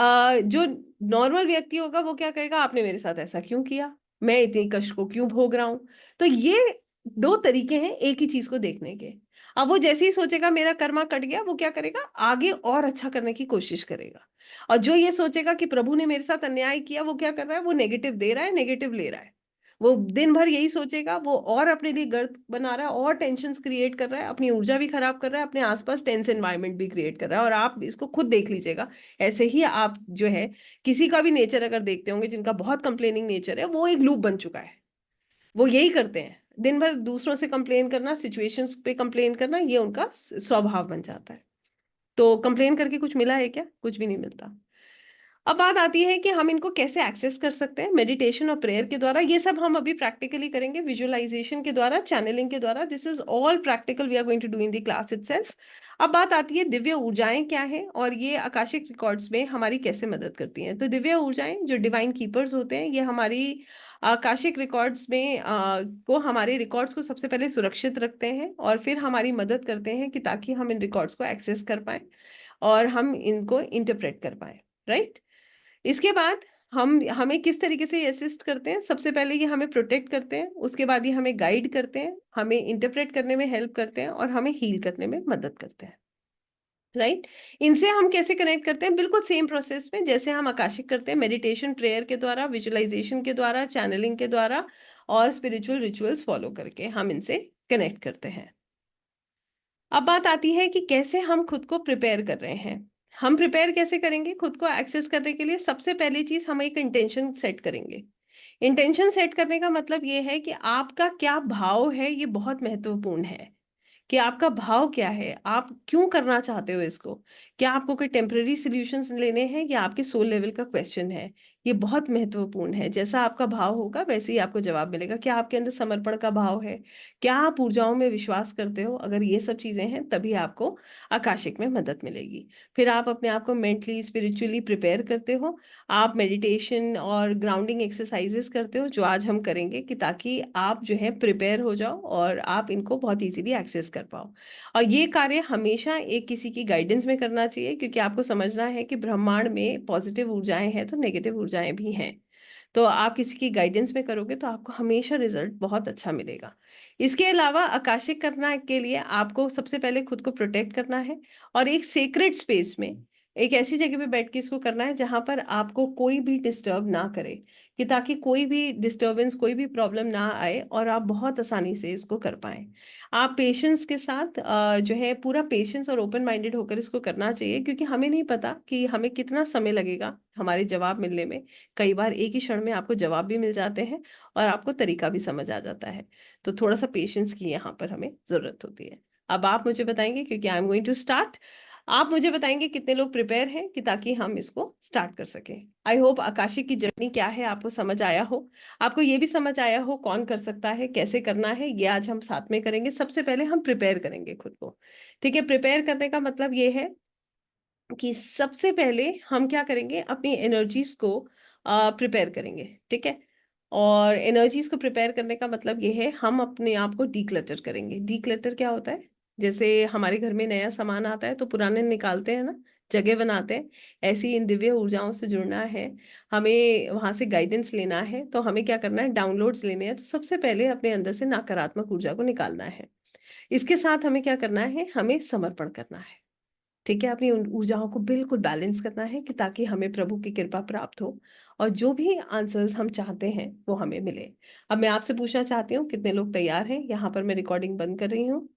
A: जो नॉर्मल व्यक्ति होगा वो क्या कहेगा, आपने मेरे साथ ऐसा क्यों किया, मैं इतनी कष्ट को क्यों भोग रहा हूं। तो ये दो तरीके हैं एक ही चीज को देखने के। अब वो जैसे ही सोचेगा मेरा कर्मा कट गया, वो क्या करेगा, आगे और अच्छा करने की कोशिश करेगा। और जो ये सोचेगा कि प्रभु ने मेरे साथ अन्याय किया, वो क्या कर रहा है, वो नेगेटिव दे रहा है, नेगेटिव ले रहा है। वो दिन भर यही सोचेगा, वो और अपने लिए गर्त बना रहा है, और टेंशन क्रिएट कर रहा है, अपनी ऊर्जा भी खराब कर रहा है, अपने आसपास टेंस एनवायरनमेंट भी क्रिएट कर रहा है। और आप इसको खुद देख लीजिएगा, ऐसे ही आप जो है किसी का भी नेचर अगर देखते होंगे जिनका बहुत कंप्लेनिंग नेचर है, वो एक लूप बन चुका है। वो यही करते हैं, दिन भर दूसरों से कंप्लेन करना, सिचुएशंस पे कंप्लेन करना, ये उनका स्वभाव बन जाता है। तो कंप्लेन करके कुछ मिला है क्या? कुछ भी नहीं मिलता। अब बात आती है कि हम इनको कैसे एक्सेस कर सकते हैं, मेडिटेशन और प्रेयर के द्वारा। ये सब हम अभी प्रैक्टिकली करेंगे, विजुअलाइजेशन के द्वारा, चैनलिंग के द्वारा। This is all practical, we are going to do in the class itself. अब बात आती है दिव्य ऊर्जाएं क्या है, और ये आकाशिक रिकॉर्ड्स में हमारी कैसे मदद करती हैं। तो दिव्य ऊर्जाएं जो डिवाइन कीपर्स होते हैं, ये हमारी आकाशिक रिकॉर्ड्स में को हमारे रिकॉर्ड्स को सबसे पहले सुरक्षित रखते हैं, और फिर हमारी मदद करते हैं कि ताकि हम इन रिकॉर्ड्स को एक्सेस कर पाए और हम इनको इंटरप्रेट कर पाए। राइट। इसके बाद हम हमें किस तरीके से ये असिस्ट करते हैं, सबसे पहले ये हमें प्रोटेक्ट करते हैं, उसके बाद ये हमें गाइड करते हैं, हमें इंटरप्रेट करने में हेल्प करते हैं, और हमें हील करने में मदद करते हैं। राइट। इनसे हम कैसे कनेक्ट करते हैं, बिल्कुल सेम प्रोसेस में जैसे हम आकाशिक करते हैं, मेडिटेशन प्रेयर के द्वारा, विजुअलाइजेशन के द्वारा, चैनलिंग के द्वारा, और स्पिरिचुअल रिचुअल्स फॉलो करके हम इनसे कनेक्ट करते हैं। अब बात आती है कि कैसे हम खुद को प्रिपेयर कर रहे हैं। हम प्रिपेयर कैसे करेंगे खुद को एक्सेस करने के लिए? सबसे पहली चीज, हम एक इंटेंशन सेट करेंगे। इंटेंशन सेट करने का मतलब ये है कि आपका क्या भाव है, ये बहुत महत्वपूर्ण है। कि आपका भाव क्या है? आप क्यों करना चाहते हो इसको? क्या आपको कोई टेम्परेरी सॉल्यूशंस लेने हैं या आपके सोल लेवल का क्वेश्चन है? ये बहुत महत्वपूर्ण है। जैसा आपका भाव होगा वैसे ही आपको जवाब मिलेगा। क्या आपके अंदर समर्पण का भाव है? क्या आप ऊर्जाओं में विश्वास करते हो? अगर ये सब चीज़ें हैं तभी आपको आकाशिक में मदद मिलेगी। फिर आप अपने आप को मेंटली, स्पिरिचुअली प्रिपेयर करते हो। आप मेडिटेशन और ग्राउंडिंग एक्सरसाइज़ेज़ करते हो जो आज हम करेंगे कि ताकि आप जो है प्रिपेयर हो जाओ और आप इनको बहुत ईज़िली एक्सेस कर पाओ। और ये कार्य हमेशा एक किसी की गाइडेंस में करना चाहिए क्योंकि आपको समझना है कि ब्रह्मांड में पॉजिटिव ऊर्जाएँ हैं तो नेगेटिव ऊर्जाएँ भी हैं। तो आप किसी की गाइडेंस में करोगे तो आपको हमेशा रिजल्ट बहुत अच्छा मिलेगा। इसके अलावा आकाशिक करना के लिए आपको सबसे पहले खुद को प्रोटेक्ट करना है और एक सेक्रेड स्पेस में, एक ऐसी जगह पे बैठ के इसको करना है जहाँ पर आपको कोई भी डिस्टर्ब ना करे, कि ताकि कोई भी डिस्टर्बेंस, कोई भी प्रॉब्लम ना आए और आप बहुत आसानी से इसको कर पाएँ। आप पेशेंस के साथ जो है पूरा पेशेंस और ओपन माइंडेड होकर इसको करना चाहिए क्योंकि हमें नहीं पता कि हमें कितना समय लगेगा हमारे जवाब मिलने में। कई बार एक ही क्षण में आपको जवाब भी मिल जाते हैं और आपको तरीका भी समझ आ जाता है। तो थोड़ा-सा पेशेंस की यहाँ पर हमें ज़रूरत होती है। अब आप मुझे बताएँगे क्योंकि I am going to start. आप मुझे बताएँगे कितने लोग प्रिपेयर हैं कि ताकि हम इसको स्टार्ट कर सकें। आई होप आकाशी की जर्नी क्या है आपको समझ आया हो। आपको ये भी समझ आया हो कौन कर सकता है, कैसे करना है, ये आज हम साथ में करेंगे। सबसे पहले हम प्रिपेयर करेंगे खुद को। ठीक है? प्रिपेयर करने का मतलब ये है कि सबसे पहले हम क्या करेंगे अपनी एनर्जीज़ को प्रिपेयर करेंगे, ठीक है? और एनर्जीज़ को प्रिपेयर करने का मतलब ये है हम अपने आप को डिक्लटर करेंगे। डिक्लटर क्या होता है? जैसे हमारे घर में नया सामान आता है तो पुराने निकालते हैं ना, जगह बनाते हैं। ऐसे ही इन दिव्य ऊर्जाओं से जुड़ना है, हमें वहाँ से गाइडेंस लेना है, तो हमें क्या करना है डाउनलोड्स लेने हैं। तो सबसे पहले अपने अंदर से नकारात्मक ऊर्जा को निकालना है। इसके साथ हमें क्या करना है, हमें समर्पण करना है। ठीक है? अपनी उन ऊर्जाओं को बिल्कुल बैलेंस करना है कि ताकि हमें प्रभु की कृपा प्राप्त हो और जो भी आंसर्स हम चाहते हैं, वो हमें मिले। अब मैं आपसे पूछना चाहती हूँ, कितने लोग तैयार हैं? यहाँ पर मैं रिकॉर्डिंग बंद कर रही हूँ।